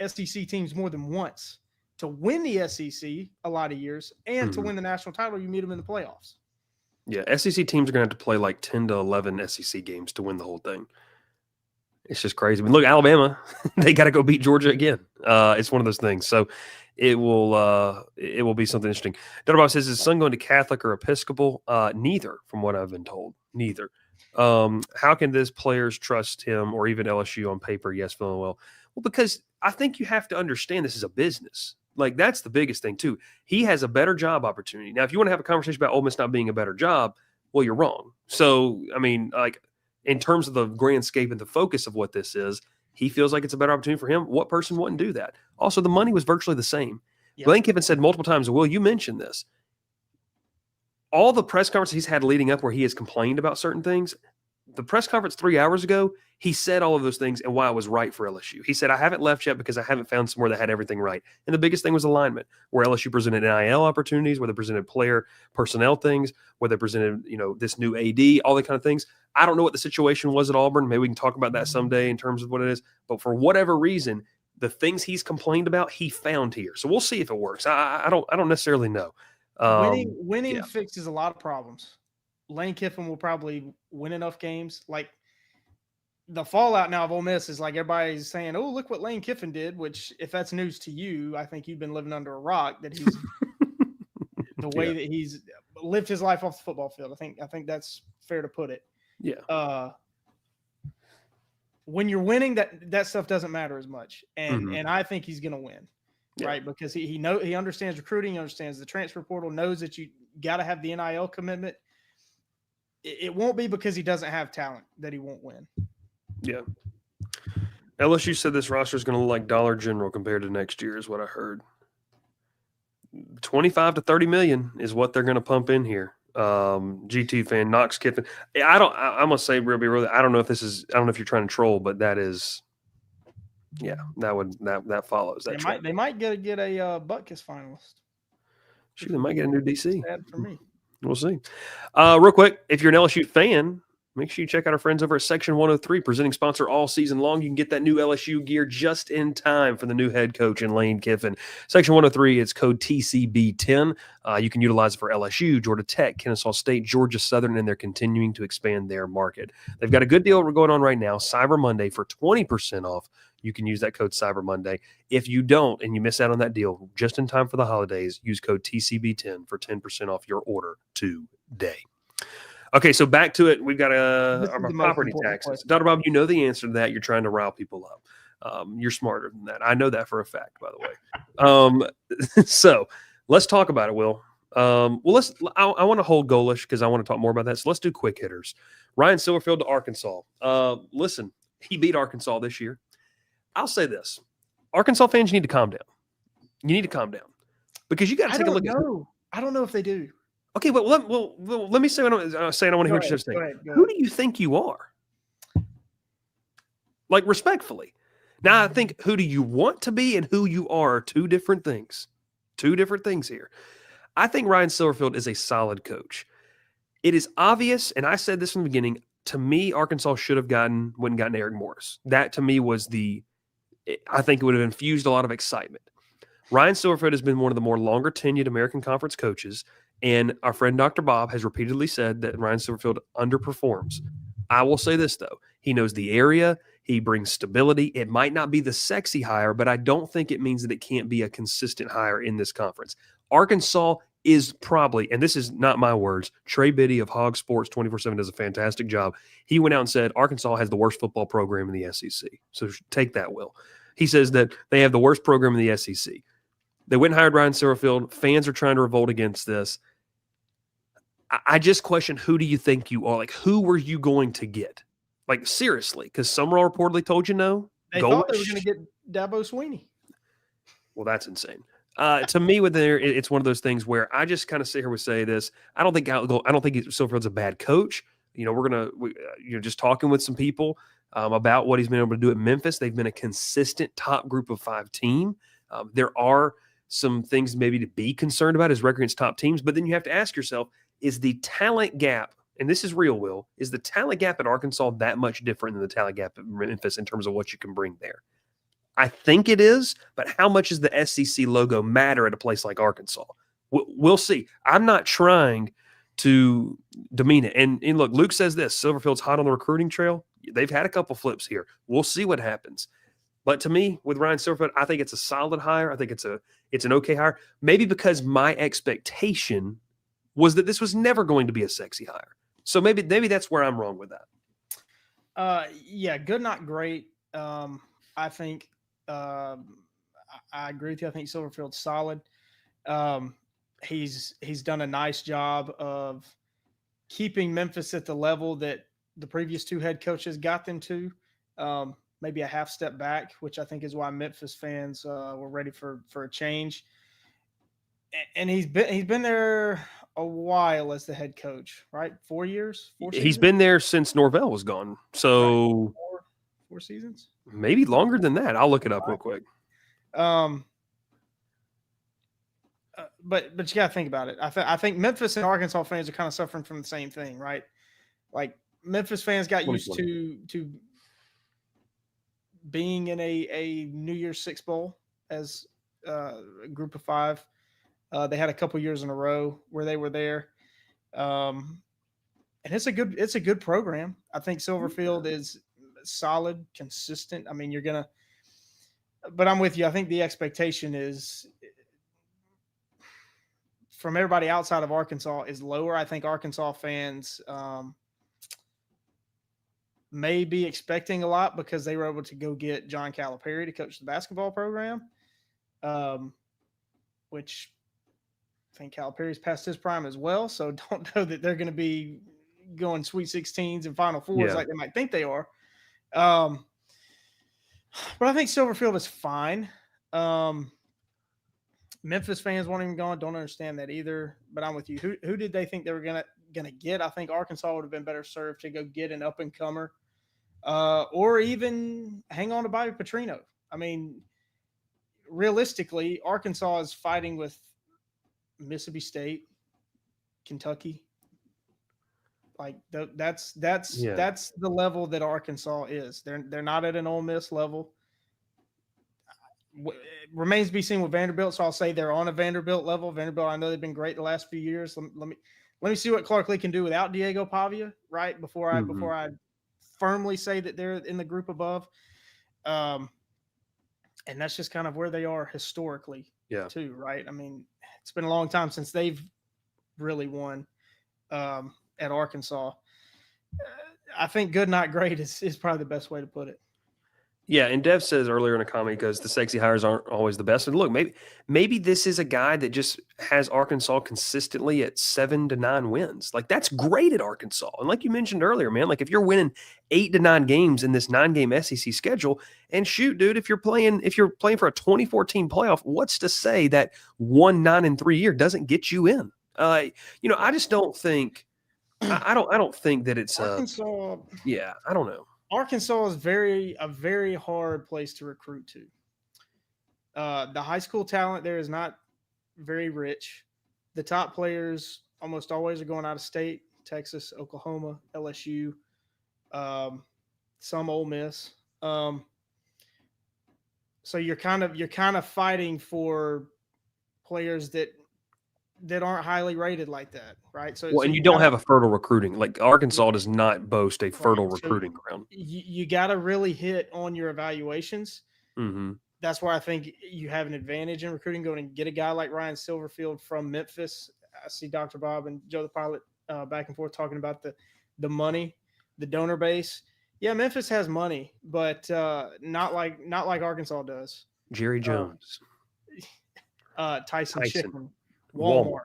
SEC teams more than once to win the SEC a lot of years, and to win the national title, you meet them in the playoffs. Yeah, SEC teams are going to have to play like 10 to 11 SEC games to win the whole thing. It's just crazy. I mean, look, Alabama, they got to go beat Georgia again. It's one of those things. So it will be something interesting. Bob says, is his son going to Catholic or Episcopal? Neither, from what I've been told. Neither. How can this players trust him or even LSU on paper? Yes, feeling well. Well, because I think you have to understand this is a business. Like, that's the biggest thing, too. He has a better job opportunity. Now, if you want to have a conversation about Ole Miss not being a better job, well, you're wrong. So, I mean, like, in terms of the grand scape and the focus of what this is, he feels like it's a better opportunity for him. What person wouldn't do that? Also, the money was virtually the same. Yep. Lane Kiffin said multiple times, Will, you mentioned this. All the press conferences he's had leading up where he has complained about certain things, the press conference 3 hours ago, he said all of those things and why it was right for LSU. He said, I haven't left yet because I haven't found somewhere that had everything right. And the biggest thing was alignment, where LSU presented NIL opportunities, where they presented player personnel things, where they presented, this new AD, all that kind of things. I don't know what the situation was at Auburn. Maybe we can talk about that someday in terms of what it is. But for whatever reason, the things he's complained about, he found here. So we'll see if it works. I don't necessarily know. Winning fixes a lot of problems. Lane Kiffin will probably win enough games. Like, the fallout now of Ole Miss is like everybody's saying, oh, look what Lane Kiffin did, which if that's news to you, I think you've been living under a rock, that he's the way that he's lived his life off the football field. I think that's fair to put it. Yeah. When you're winning, that stuff doesn't matter as much. And I think he's going to win. Yeah. Right, because he understands recruiting, he understands the transfer portal, knows that you got to have the NIL commitment. It won't be because he doesn't have talent that he won't win. Yeah. LSU said this roster is going to look like Dollar General compared to next year, is what I heard. 25 to 30 million is what they're going to pump in here. GT fan, Knox Kiffin. I'm going to say really, I don't know if you're trying to troll, but that is, that follows. They might get a Butkus finalist. Shoot, they might get a new DC. Sad for me. We'll see. Real quick, if you're an LSU fan, make sure you check out our friends over at Section 103, presenting sponsor all season long. You can get that new LSU gear just in time for the new head coach in Lane Kiffin. Section 103, it's code TCB10. You can utilize it for LSU, Georgia Tech, Kennesaw State, Georgia Southern, and they're continuing to expand their market. They've got a good deal going on right now, Cyber Monday, for 20% off. You can use that code Cyber Monday. If you don't and you miss out on that deal just in time for the holidays, use code TCB10 for 10% off your order today. Okay, so back to it. We've got our property taxes. Dr. Bob, you know the answer to that. You're trying to rile people up. You're smarter than that. I know that for a fact, by the way. So let's talk about it, Will. I want to hold Golesh because I want to talk more about that. So let's do quick hitters. Ryan Silverfield to Arkansas. Listen, he beat Arkansas this year. I'll say this. Arkansas fans, you need to calm down. You need to calm down because you got to take a look at it. I don't know if they do. Okay, but let me say what I'm saying. I want to hear what you're saying. Who do you think you are? Like, respectfully. Now, I think who do you want to be and who you are two different things. Two different things here. I think Ryan Silverfield is a solid coach. It is obvious, and I said this from the beginning, to me, Arkansas should have gotten Eric Morris. That, to me, I think it would have infused a lot of excitement. Ryan Silverfield has been one of the more longer tenured American Conference coaches, and our friend Dr. Bob has repeatedly said that Ryan Silverfield underperforms. I will say this, though. He knows the area. He brings stability. It might not be the sexy hire, but I don't think it means that it can't be a consistent hire in this conference. Arkansas is probably, and this is not my words, Trey Biddy of Hog Sports 24/7 does a fantastic job. He went out and said Arkansas has the worst football program in the SEC. So take that, Will. He says that they have the worst program in the SEC. They went and hired Ryan Silverfield. Fans are trying to revolt against this. I just question, who do you think you are? Like, who were you going to get? Like, seriously, because Sumrall reportedly told you no. They thought they were going to get Dabo Swinney. Well, that's insane. To me, with there, it's one of those things where I just kind of sit here and say this. I don't think Silverfield's a bad coach. Just talking with some people about what he's been able to do at Memphis. They've been a consistent top group of 5 team. There are some things maybe to be concerned about his record against top teams, but then you have to ask yourself, is the talent gap, and this is real, Will, is the talent gap at Arkansas that much different than the talent gap at Memphis in terms of what you can bring there? I think it is, but how much does the SEC logo matter at a place like Arkansas? We'll see. I'm not trying to demean it. And look, Luke says this, Silverfield's hot on the recruiting trail. They've had a couple flips here. We'll see what happens. But to me, with Ryan Silverfield, I think it's a solid hire. I think it's an okay hire. Maybe because my expectation was that this was never going to be a sexy hire. So maybe that's where I'm wrong with that. Yeah, good, not great. I think I agree with you. I think Silverfield's solid. He's done a nice job of keeping Memphis at the level that the previous 2 head coaches got them to. Maybe a half step back, which I think is why Memphis fans were ready for a change. And he's been there a while as the head coach, right? 4 years. 4 seasons? He's been there since Norvell was gone. So right. 4 seasons, maybe longer than that. I'll look it up real quick. But you got to think about it. I think Memphis and Arkansas fans are kind of suffering from the same thing, right? Like Memphis fans got used to being in a New Year's Six Bowl as a group of 5. They had a couple years in a row where they were there. And it's a good program. I think Silverfield is solid, consistent. I mean, but I'm with you. I think the expectation is from everybody outside of Arkansas is lower. I think Arkansas fans may be expecting a lot because they were able to go get John Calipari to coach the basketball program, which I think Calipari's past his prime as well. So don't know that they're going to be going Sweet 16s and Final Fours like they might think they are. But I think Silverfield is fine. Memphis fans won't even go. Don't understand that either. But I'm with you. Who did they think they were gonna get? I think Arkansas would have been better served to go get an up and comer, or even hang on to Bobby Petrino. I mean, realistically, Arkansas is fighting with Mississippi State, Kentucky. Like that's the level that Arkansas is. They're not at an Ole Miss level. It remains to be seen with Vanderbilt, so I'll say they're on a Vanderbilt level. Vanderbilt, I know they've been great the last few years. Let me see what Clark Lee can do without Diego Pavia, right? Before I firmly say that they're in the group above. And that's just kind of where they are historically, too, right? I mean, it's been a long time since they've really won at Arkansas. I think good, not great is probably the best way to put it. Yeah, and Dev says earlier in a comment, because the sexy hires aren't always the best. And look, maybe this is a guy that just has Arkansas consistently at 7 to 9 wins. Like, that's great at Arkansas. And like you mentioned earlier, man, like if you're winning 8 to 9 games in this 9-game SEC schedule, and shoot, dude, if you're playing for a 2014 playoff, what's to say that 1-9-3 year doesn't get you in? I just don't think. I don't think that it's Arkansas. I don't know. Arkansas is a very hard place to recruit to. The high school talent there is not very rich. The top players almost always are going out of state: Texas, Oklahoma, LSU, some Ole Miss. So you're kind of fighting for players that aren't highly rated like that, right? So and you don't have a fertile recruiting. Like Arkansas does not boast a fertile recruiting ground. You got to really hit on your evaluations. Mm-hmm. That's why I think you have an advantage in recruiting. Going and get a guy like Ryan Silverfield from Memphis. I see Dr. Bob and Joe the Pilot back and forth talking about the money, the donor base. Yeah, Memphis has money, but not like Arkansas does. Jerry Jones, Tyson. Chicken. Walmart.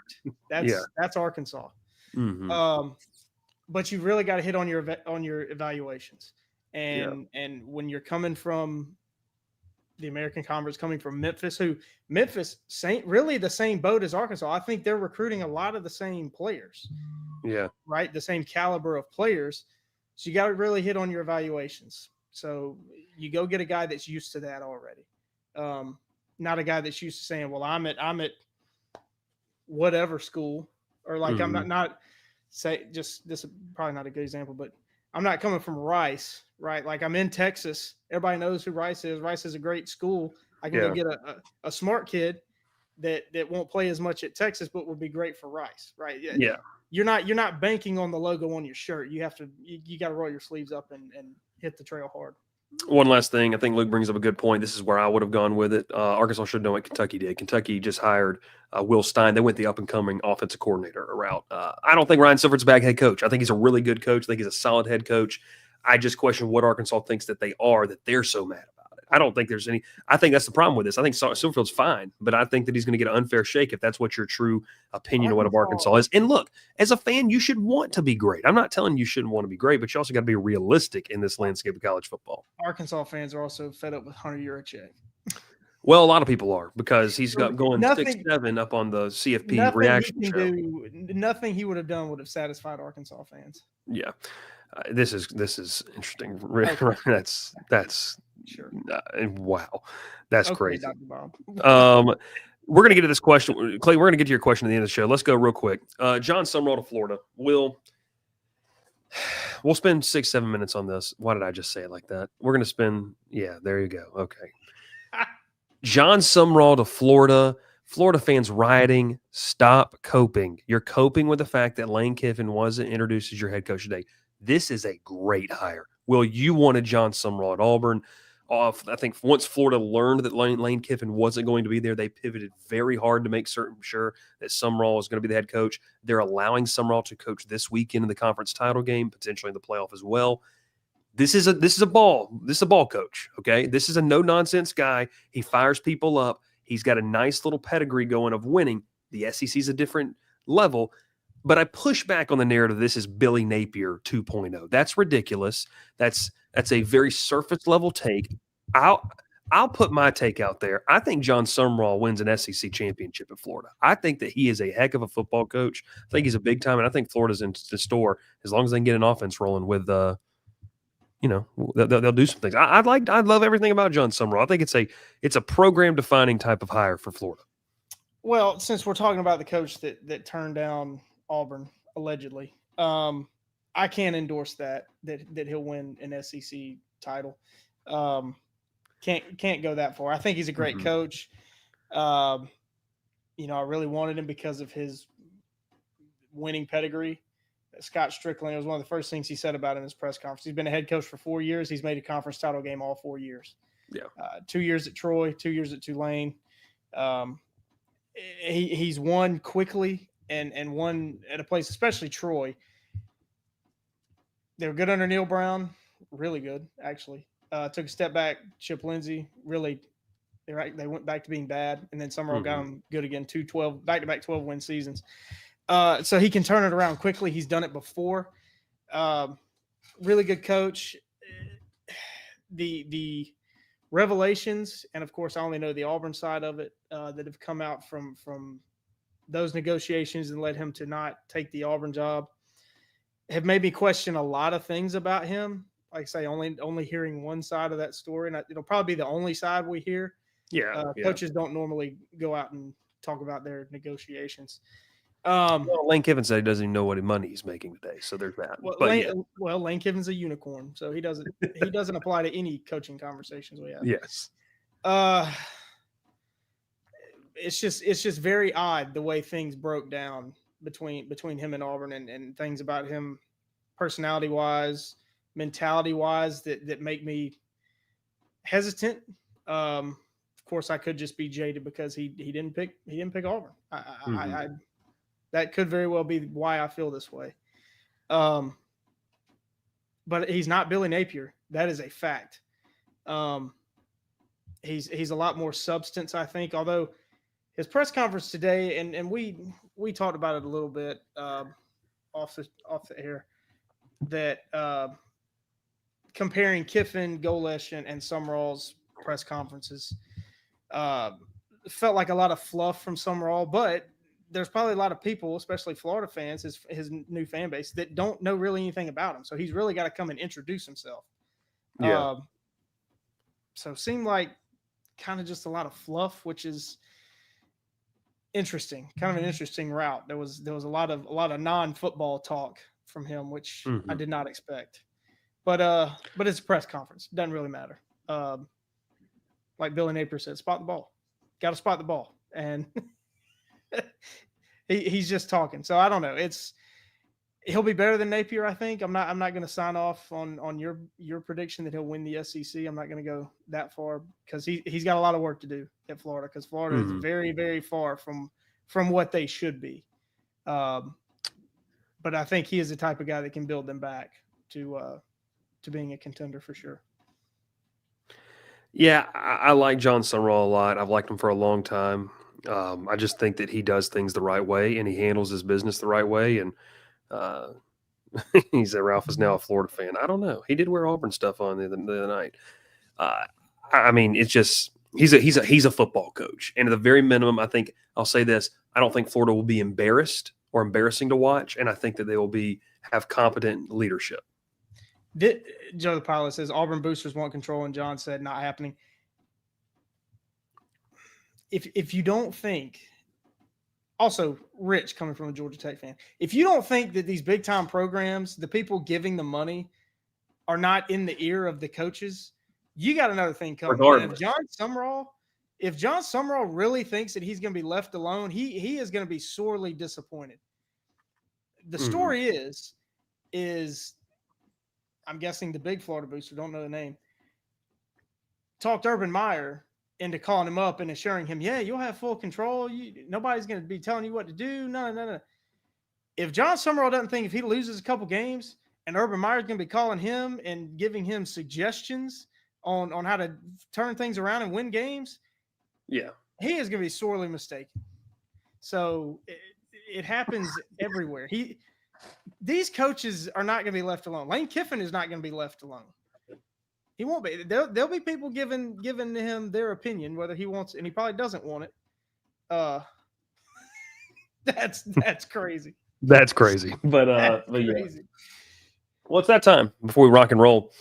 That's Arkansas. Mm-hmm. But you really got to hit on your evaluations, and when you're coming from the American Conference, coming from Memphis, really the same boat as Arkansas. I think they're recruiting a lot of the same players. Yeah. Right? The same caliber of players. So you got to really hit on your evaluations. So you go get a guy that's used to that already. Not a guy that's used to saying, well, I'm at whatever school, or like I'm not say just this is probably not a good example, but I'm not coming from Rice, right? Like I'm in Texas. Everybody knows who Rice is. Rice is a great school. I can go get a smart kid that won't play as much at Texas, but would be great for Rice, right? Yeah. You're not banking on the logo on your shirt. You got to roll your sleeves up and hit the trail hard. One last thing. I think Luke brings up a good point. This is where I would have gone with it. Arkansas should know what Kentucky did. Kentucky just hired Will Stein. They went the up-and-coming offensive coordinator route. I don't think Ryan Silvert's a bad head coach. I think he's a really good coach. I think he's a solid head coach. I just question what Arkansas thinks that they are, that they're so mad about it. I don't think there's any – I think that's the problem with this. I think Silverfield's fine, but I think that he's going to get an unfair shake if that's what your true opinion of what Arkansas is. And look, as a fan, you should want to be great. I'm not telling you shouldn't want to be great, but you also got to be realistic in this landscape of college football. Arkansas fans are also fed up with Hunter Yurachek. Well, a lot of people are, because he's got going 6'7" up on the CFP reaction show. Nothing he would have done would have satisfied Arkansas fans. Yeah. This is interesting. Okay. That's sure. Wow, that's crazy. Dr. Bob. We're gonna get to this question, Clay. We're gonna get to your question at the end of the show. Let's go real quick. John Sumrall to Florida. We'll spend 6-7 minutes on this. Why did I just say it like that? We're gonna spend. Yeah, there you go. Okay. John Sumrall to Florida. Florida fans rioting. Stop coping. You're coping with the fact that Lane Kiffin wasn't introduced as your head coach today. This is a great hire. Will, you wanted John Sumrall at Auburn. I think once Florida learned that Lane Kiffin wasn't going to be there, they pivoted very hard to make sure that Sumrall was going to be the head coach. They're allowing Sumrall to coach this weekend in the conference title game, potentially in the playoff as well. This is a ball coach. Okay, this is a no nonsense guy. He fires people up. He's got a nice little pedigree going of winning. The SEC is a different level. But I push back on the narrative. This is Billy Napier 2.0. That's ridiculous. That's a very surface level take. I'll put my take out there. I think John Sumrall wins an SEC championship at Florida. I think that he is a heck of a football coach. I think he's a big time, and I think Florida's in the store as long as they can get an offense rolling with they'll do some things. I love everything about John Sumrall. I think it's a program defining type of hire for Florida. Well, since we're talking about the coach that turned down Auburn allegedly, I can't endorse that he'll win an SEC title. Can't go that far. I think he's a great coach. I really wanted him because of his winning pedigree. Scott Strickland, it was one of the first things he said about in his press conference. He's been a head coach for 4 years. He's made a conference title game all 4 years. Yeah. 2 years at Troy, 2 years at Tulane. He's won quickly and won at a place, especially Troy. They were good under Neil Brown, really good, actually. Took a step back. Chip Lindsey, really, they went back to being bad, and then Sumrall got them good again. 2 back-to-back 12-win seasons. So he can turn it around quickly. He's done it before. Really good coach. The revelations, and of course, I only know the Auburn side of it, that have come out from those negotiations and led him to not take the Auburn job, have made me question a lot of things about him. Like I say, only hearing one side of that story, and it'll probably be the only side we hear. Yeah. Coaches don't normally go out and talk about their negotiations. Lane Kiffin said he doesn't even know what money he's making today, so there's that. Lane Kiffin's a unicorn, so he doesn't apply to any coaching conversations we have. Yes. It's just very odd the way things broke down between him and Auburn, and things about him personality wise, mentality wise that make me hesitant. Of course, I could just be jaded because he didn't pick Auburn. I that could very well be why I feel this way. But he's not Billy Napier. That is a fact. He's a lot more substance, I think. Although his press conference today, and we talked about it a little bit off the air, that comparing Kiffin, Golesh, and Sumrall's press conferences. Felt like a lot of fluff from Sumrall, but there's probably a lot of people, especially Florida fans, his new fan base, that don't know really anything about him. So he's really got to come and introduce himself. Yeah. So it seemed like kind of just a lot of fluff, which is interesting, kind of an interesting route. There was a lot of non-football talk from him, which I did not expect. But it's a press conference. Doesn't really matter. Like Billy Napier said, spot the ball. Got to spot the ball. And he's just talking. So I don't know. He'll be better than Napier, I think. I'm not going to sign off on your prediction that he'll win the SEC. I'm not going to go that far because he's got a lot of work to do at Florida, because Florida is very, very far from what they should be. But I think he is the type of guy that can build them back to being a contender for sure. Yeah, I like John Sumrall a lot. I've liked him for a long time. I just think that he does things the right way and he handles his business the right way. And he said Ralph is now a Florida fan. I don't know. He did wear Auburn stuff on the other night. I mean, it's just he's a football coach, and at the very minimum, I think I'll say this: I don't think Florida will be embarrassed or embarrassing to watch, and I think that they will have competent leadership. Joe the Pilot says Auburn boosters want control, and John said not happening. If you don't think, also Rich coming from a Georgia Tech fan, if you don't think that these big time programs, the people giving the money, are not in the ear of the coaches, you got another thing coming. And if John Sumrall really thinks that he's going to be left alone, he is going to be sorely disappointed. The story is I'm guessing the big Florida booster, don't know the name, talked Urban Meyer into calling him up and assuring him, yeah, you'll have full control. Nobody's going to be telling you what to do. No. If John Sumrall doesn't think if he loses a couple games and Urban Meyer's going to be calling him and giving him suggestions on how to turn things around and win games, yeah, he is going to be sorely mistaken. So it happens everywhere. These coaches are not going to be left alone. Lane Kiffin is not going to be left alone. He won't be. There'll be people giving him their opinion, whether he wants, and he probably doesn't want it. That's crazy. That's crazy. But crazy. Yeah. Well, it's that time before we rock and roll.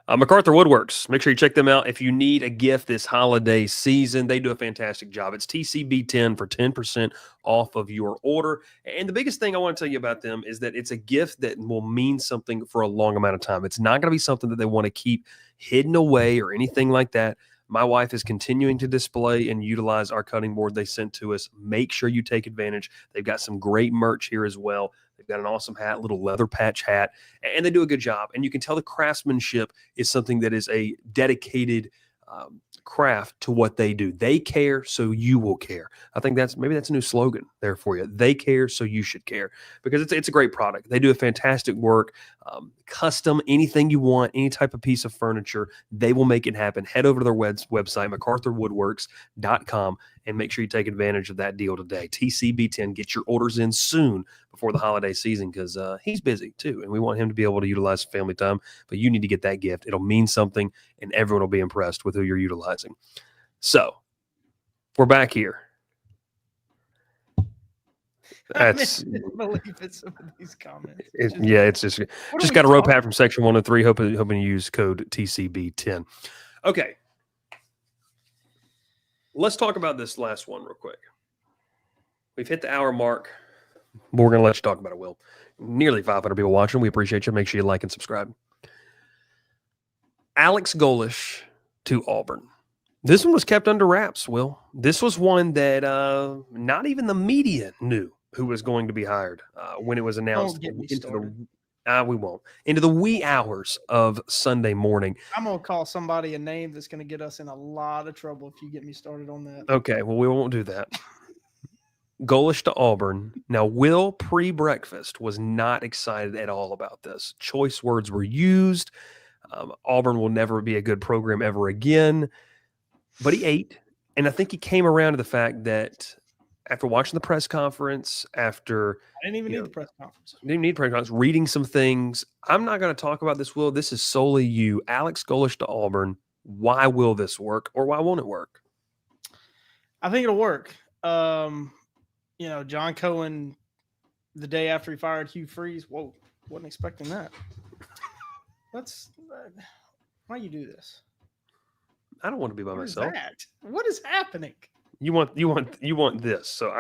MacArthur Woodworks. Make sure you check them out if you need a gift this holiday season. They do a fantastic job. It's TCB10 for 10% off of your order. And the biggest thing I want to tell you about them is that it's a gift that will mean something for a long amount of time. It's not going to be something that they want to keep hidden away or anything like that. My wife is continuing to display and utilize our cutting board they sent to us. Make sure you take advantage. They've got some great merch here as well. They've got an awesome hat, little leather patch hat, and they do a good job. And you can tell the craftsmanship is something that is a dedicated craft to what they do. They care, so you will care. I think maybe that's a new slogan there for you. They care, so you should care, because it's a great product. They do a fantastic work, custom, anything you want, any type of piece of furniture, they will make it happen. Head over to their website, MacArthurWoodworks.com, and make sure you take advantage of that deal today. TCB10, get your orders in soon before the holiday season, because he's busy too, and we want him to be able to utilize family time, but you need to get that gift. It'll mean something, and everyone will be impressed with who you're utilizing. So, we're back here. That's believe it's some of these comments. It's just got a rope hat from Section 103, hoping to use code TCB10. Okay. Let's talk about this last one real quick. We've hit the hour mark. But we're going to let you talk about it, Will. Nearly 500 people watching. We appreciate you. Make sure you like and subscribe. Alex Golesh to Auburn. This one was kept under wraps, Will. This was one that not even the media knew who was going to be hired when it was announced. We won't. Into the wee hours of Sunday morning. I'm going to call somebody a name that's going to get us in a lot of trouble if you get me started on that. Okay, well, we won't do that. Golesh to Auburn. Now, Will pre-breakfast was not excited at all about this. Choice words were used. Auburn will never be a good program ever again. But he ate, and I think he came around to the fact that after watching the press conference, I didn't even need the press conference. Didn't need press conference. Reading some things. I'm not going to talk about this, Will. This is solely you. Alex Golesh to Auburn. Why will this work, or why won't it work? I think it'll work. John Cohen, the day after he fired Hugh Freeze, whoa, wasn't expecting that. Why you do this? I don't want to be by myself. What is that? What is happening? You want this, so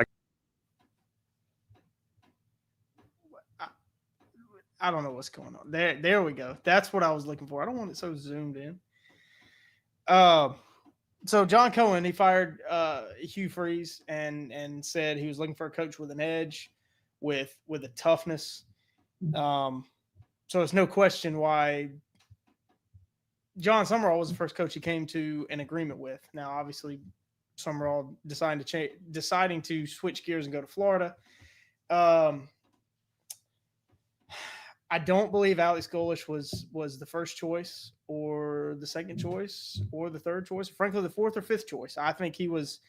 I don't know what's going on. There we go. That's what I was looking for. I don't want it so zoomed in. So John Cohen, he fired Hugh Freeze and said he was looking for a coach with an edge, with a toughness. So it's no question why John Sumrall was the first coach he came to an agreement with. Now, obviously, Sumrall deciding to switch gears and go to Florida. I don't believe Alex Golesh was the first choice or the second choice or the third choice, frankly, the fourth or fifth choice. I think he was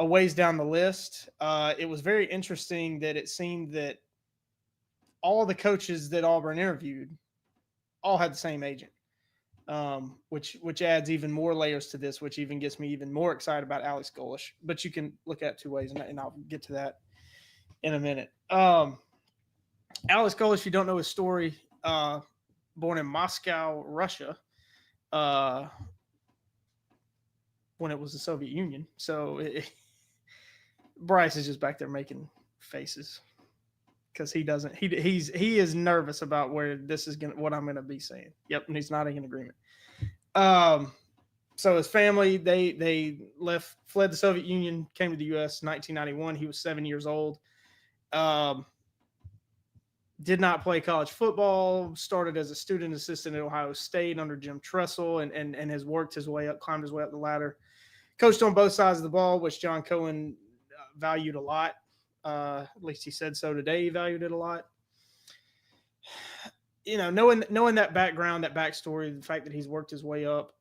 a ways down the list. It was very interesting that it seemed that all the coaches that Auburn interviewed all had the same agent, which adds even more layers to this, which even gets me even more excited about Alex Golesh. But you can look at it two ways, and I'll get to that in a minute. Alex Golesh, if you don't know his story, born in Moscow, Russia, when it was the Soviet Union. So Bryce is just back there making faces because he is nervous about where this is what I'm gonna be saying. Yep, and he's nodding in agreement. So his family they fled the Soviet Union, came to the U.S. in 1991. He was 7 years old. Did not play college football, started as a student assistant at Ohio State under Jim Tressel and has worked his way up, climbed his way up the ladder. Coached on both sides of the ball, which John Cohen valued a lot. At least he said so today. He valued it a lot. Knowing that background, that backstory, the fact that he's worked his way up,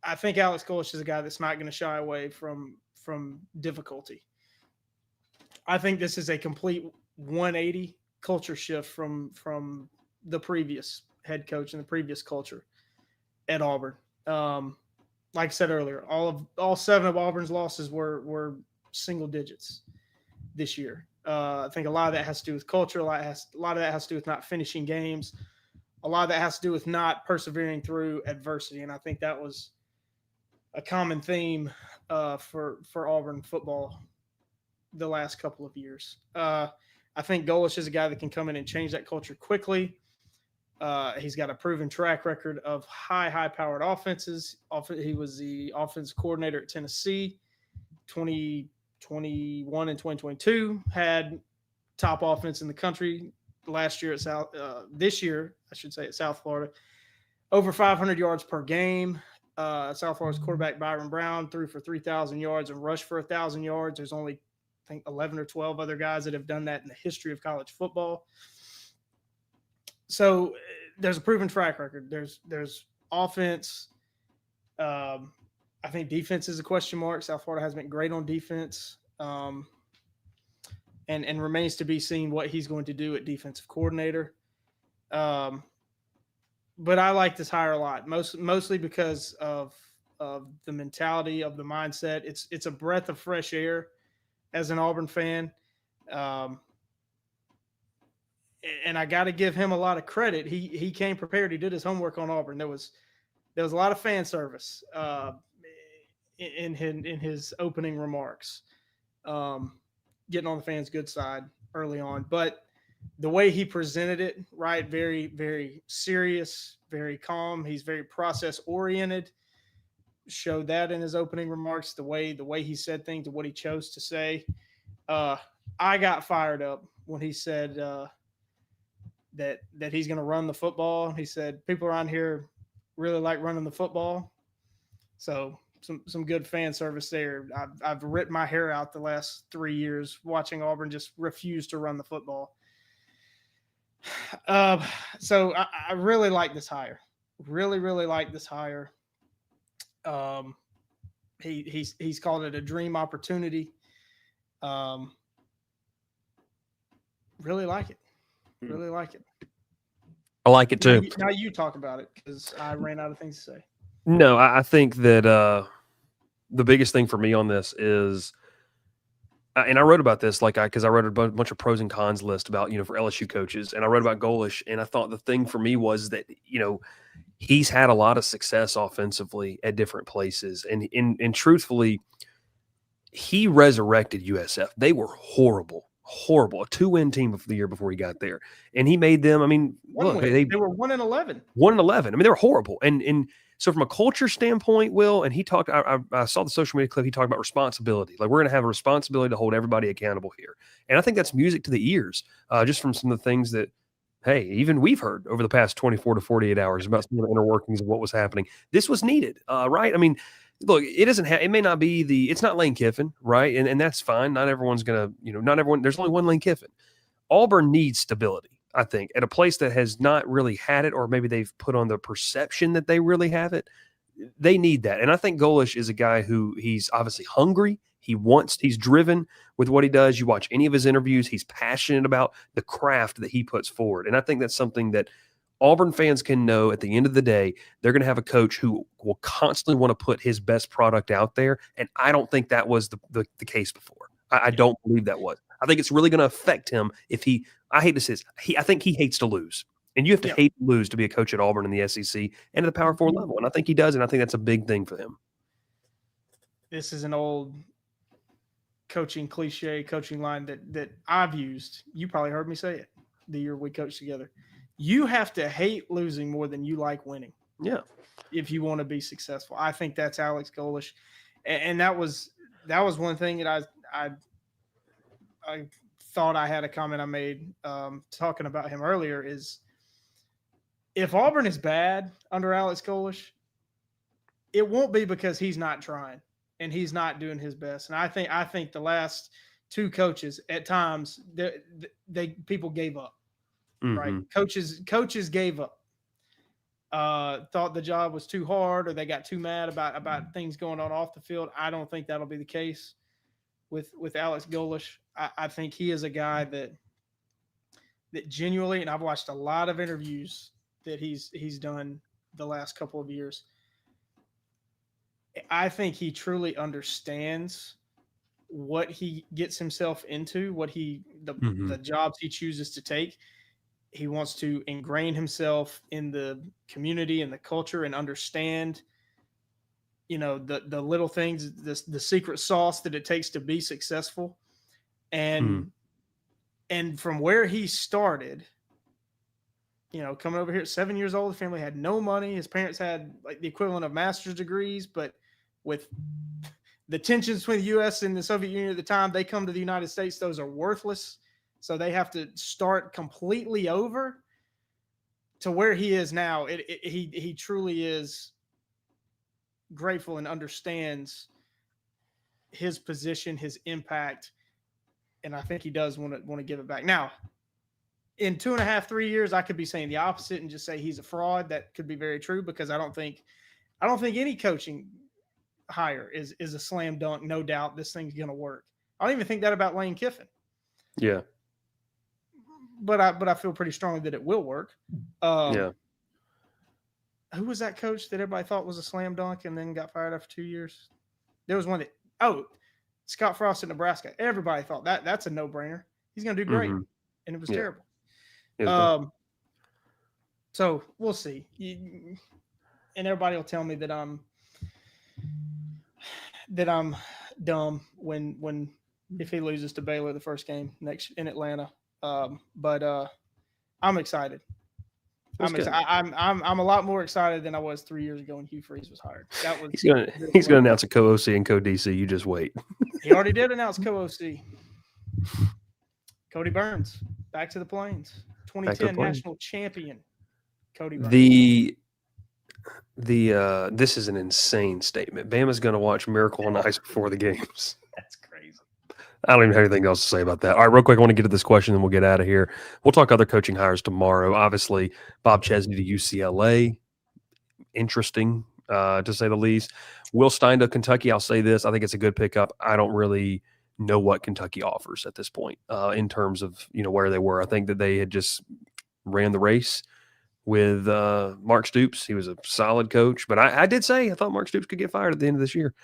I think Alex Golesh is a guy that's not going to shy away from difficulty. I think this is a complete 180 culture shift from the previous head coach and the previous culture at Auburn. Like I said earlier, all 7 of Auburn's losses were single digits this year. I think a lot of that has to do with culture. A lot of that has to do with not finishing games. A lot of that has to do with not persevering through adversity. And I think that was a common theme for Auburn football the last couple of years. I think Golesh is a guy that can come in and change that culture quickly. He's got a proven track record of high-powered offenses. He was the offensive coordinator at Tennessee. 2021 and 2022 had top offense in the country. Last year at this year, I should say, at South Florida, over 500 yards per game. South Florida's quarterback Byron Brown threw for 3,000 yards and rushed for 1,000 yards. There's only, I think, 11 or 12 other guys that have done that in the history of college football. So there's a proven track record. There's offense. I think defense is a question mark. South Florida has been great on defense, and remains to be seen what he's going to do at defensive coordinator. But I like this hire a lot, mostly because of the mentality, of the mindset. It's a breath of fresh air as an Auburn fan. And I got to give him a lot of credit. He came prepared. He did his homework on Auburn. There was a lot of fan service in his opening remarks, getting on the fans' good side early on. But the way he presented it, right, very, very serious, very calm. He's very process oriented. Showed that in his opening remarks. The way he said things, and what he chose to say. I got fired up when he said that he's going to run the football. He said people around here really like running the football. So some good fan service there. I've ripped my hair out the last 3 years watching Auburn just refuse to run the football. So I really like this hire. Really, really like this hire. He's called it a dream opportunity. Really like it. Really like it. I like it too. Now you talk about it because I ran out of things to say. No, I think that the biggest thing for me on this is, and I wrote about this because I wrote a bunch of pros and cons list about for LSU coaches, and I wrote about Golesh, and I thought the thing for me was that he's had a lot of success offensively at different places, and truthfully, he resurrected USF. They were horrible, a 2-win team of the year before he got there, and he made them. I mean, look, they were 1-11. 1-11. I mean, they were horrible, and so from a culture standpoint, Will, and he talked. I saw the social media clip. He talked about responsibility. Like, we're going to have a responsibility to hold everybody accountable here, and I think that's music to the ears, just from some of the things that, hey, even we've heard over the past 24 to 48 hours about some of the inner workings of what was happening. This was needed, right? I mean, look, it doesn't have. It may not be it's not Lane Kiffin, right? And that's fine. Not everyone's going to, not everyone. There's only one Lane Kiffin. Auburn needs stability, I think, at a place that has not really had it, or maybe they've put on the perception that they really have it. They need that. And I think Golesh is a guy who he's obviously hungry. He's driven with what he does. You watch any of his interviews, he's passionate about the craft that he puts forward. And I think that's something that Auburn fans can know at the end of the day. They're going to have a coach who will constantly want to put his best product out there. And I don't think that was the case before. I don't believe that was. I think it's really going to affect him if I hate to say this, I think he hates to lose. And you have to hate to lose to be a coach at Auburn in the SEC and at the Power 4 level. And I think he does, and I think that's a big thing for him. This is an old coaching line that I've used. You probably heard me say it the year we coached together. You have to hate losing more than you like winning. Yeah. If you want to be successful. I think that's Alex Golesh. And that was one thing that I thought I had a comment I made talking about him earlier is, if Auburn is bad under Alex Golesh, it won't be because he's not trying and he's not doing his best. And I think the last two coaches at times people gave up. Mm-hmm. Right? Coaches gave up. Thought the job was too hard, or they got too mad about things going on off the field. I don't think that'll be the case with Alex Golesh. I think he is a guy that genuinely, and I've watched a lot of interviews that he's done the last couple of years. I think he truly understands what he gets himself into, the jobs he chooses to take. He wants to ingrain himself in the community and the culture and understand, the little things, the secret sauce that it takes to be successful. And from where he started, coming over here at 7 years old, the family had no money. His parents had like the equivalent of master's degrees, but with the tensions between the U.S. and the Soviet Union at the time, they come to the United States. Those are worthless. So they have to start completely over to where he is now. He truly is grateful and understands his position, his impact, and I think he does want to give it back. Now, in 2.5, 3 years, I could be saying the opposite and just say he's a fraud. That could be very true, because I don't think any coaching hire is a slam dunk. No doubt this thing's going to work. I don't even think that about Lane Kiffin. Yeah. But I feel pretty strongly that it will work. Yeah. Who was that coach that everybody thought was a slam dunk and then got fired after 2 years? There was one Scott Frost at Nebraska. Everybody thought that's a no-brainer. He's going to do great. Mm-hmm. And it was terrible. So we'll see. And everybody will tell me that I'm dumb when if he loses to Baylor the first game next in Atlanta. But I'm excited. I'm a lot more excited than I was 3 years ago when Hugh Freeze was hired. He's gonna announce a co-OC and co-DC. You just wait. He already did announce co-OC. Cody Burns, back to the Plains. 2010 national champion. Cody Burns. This is an insane statement. Bama's going to watch Miracle on Ice before the games. That's crazy. I don't even have anything else to say about that. All right, real quick, I want to get to this question, and we'll get out of here. We'll talk other coaching hires tomorrow. Obviously, Bob Chesney to UCLA. Interesting, to say the least. Will Stein to Kentucky. I'll say this. I think it's a good pickup. I don't really know what Kentucky offers at this point in terms of where they were. I think that they had just ran the race. with Mark Stoops. He was a solid coach, but I did say I thought Mark Stoops could get fired at the end of this year.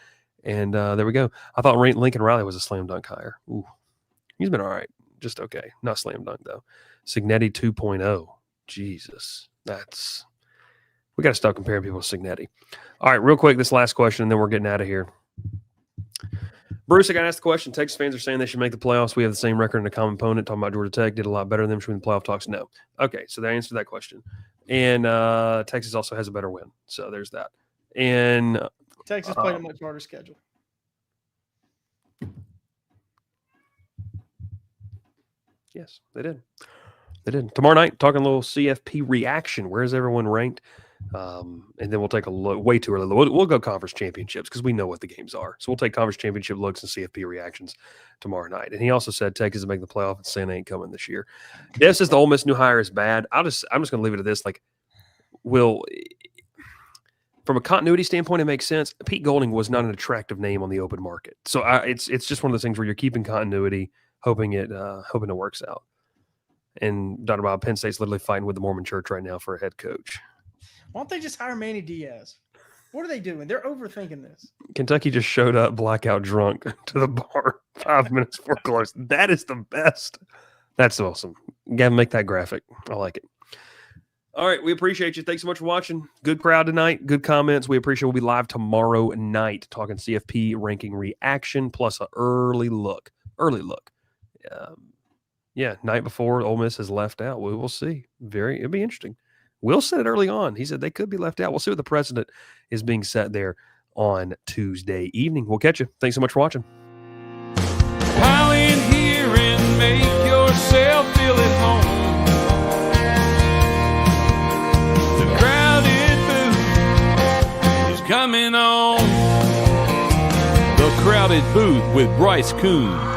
And there we go. I thought Lincoln Riley was a slam dunk hire. Ooh, he's been all right. Just okay. Not slam dunk, though. Signetti 2.0. Jesus. We got to stop comparing people to Signetti. All right, real quick, this last question, and then we're getting out of here. Bruce, I got to ask the question. Texas fans are saying they should make the playoffs. We have the same record and a common opponent. Talking about Georgia Tech did a lot better than them. Should we in the playoff talks? No. Okay, so they answered that question. And Texas also has a better win. So there's that. And Texas played a much harder schedule. Yes, they did. They did. Tomorrow night, talking a little CFP reaction. Where's everyone ranked? And then we'll take a look. Way too early. We'll go conference championships because we know what the games are. So we'll take conference championship looks and CFP reactions tomorrow night. And he also said Texas is making the playoff and saying they ain't coming this year. Dev says the Ole Miss new hire is bad. I'm just going to leave it at this. Like, from a continuity standpoint, it makes sense. Pete Golding was not an attractive name on the open market. So it's just one of those things where you're keeping continuity, hoping it works out. And Dr. Bob, Penn State's literally fighting with the Mormon Church right now for a head coach. Why don't they just hire Manny Diaz? What are they doing? They're overthinking this. Kentucky just showed up blackout drunk to the bar 5 minutes before close. That is the best. That's awesome. You got to make that graphic. I like it. All right. We appreciate you. Thanks so much for watching. Good crowd tonight. Good comments. We appreciate it. We'll be live tomorrow night talking CFP ranking reaction plus an early look. Night before Ole Miss is left out. We will see. It'll be interesting. Will said it early on. He said they could be left out. We'll see what the precedent is being set there on Tuesday evening. We'll catch you. Thanks so much for watching. Pile in here and make yourself feel at home. The crowded booth is coming on. The Crowded Booth with Bryce Koon.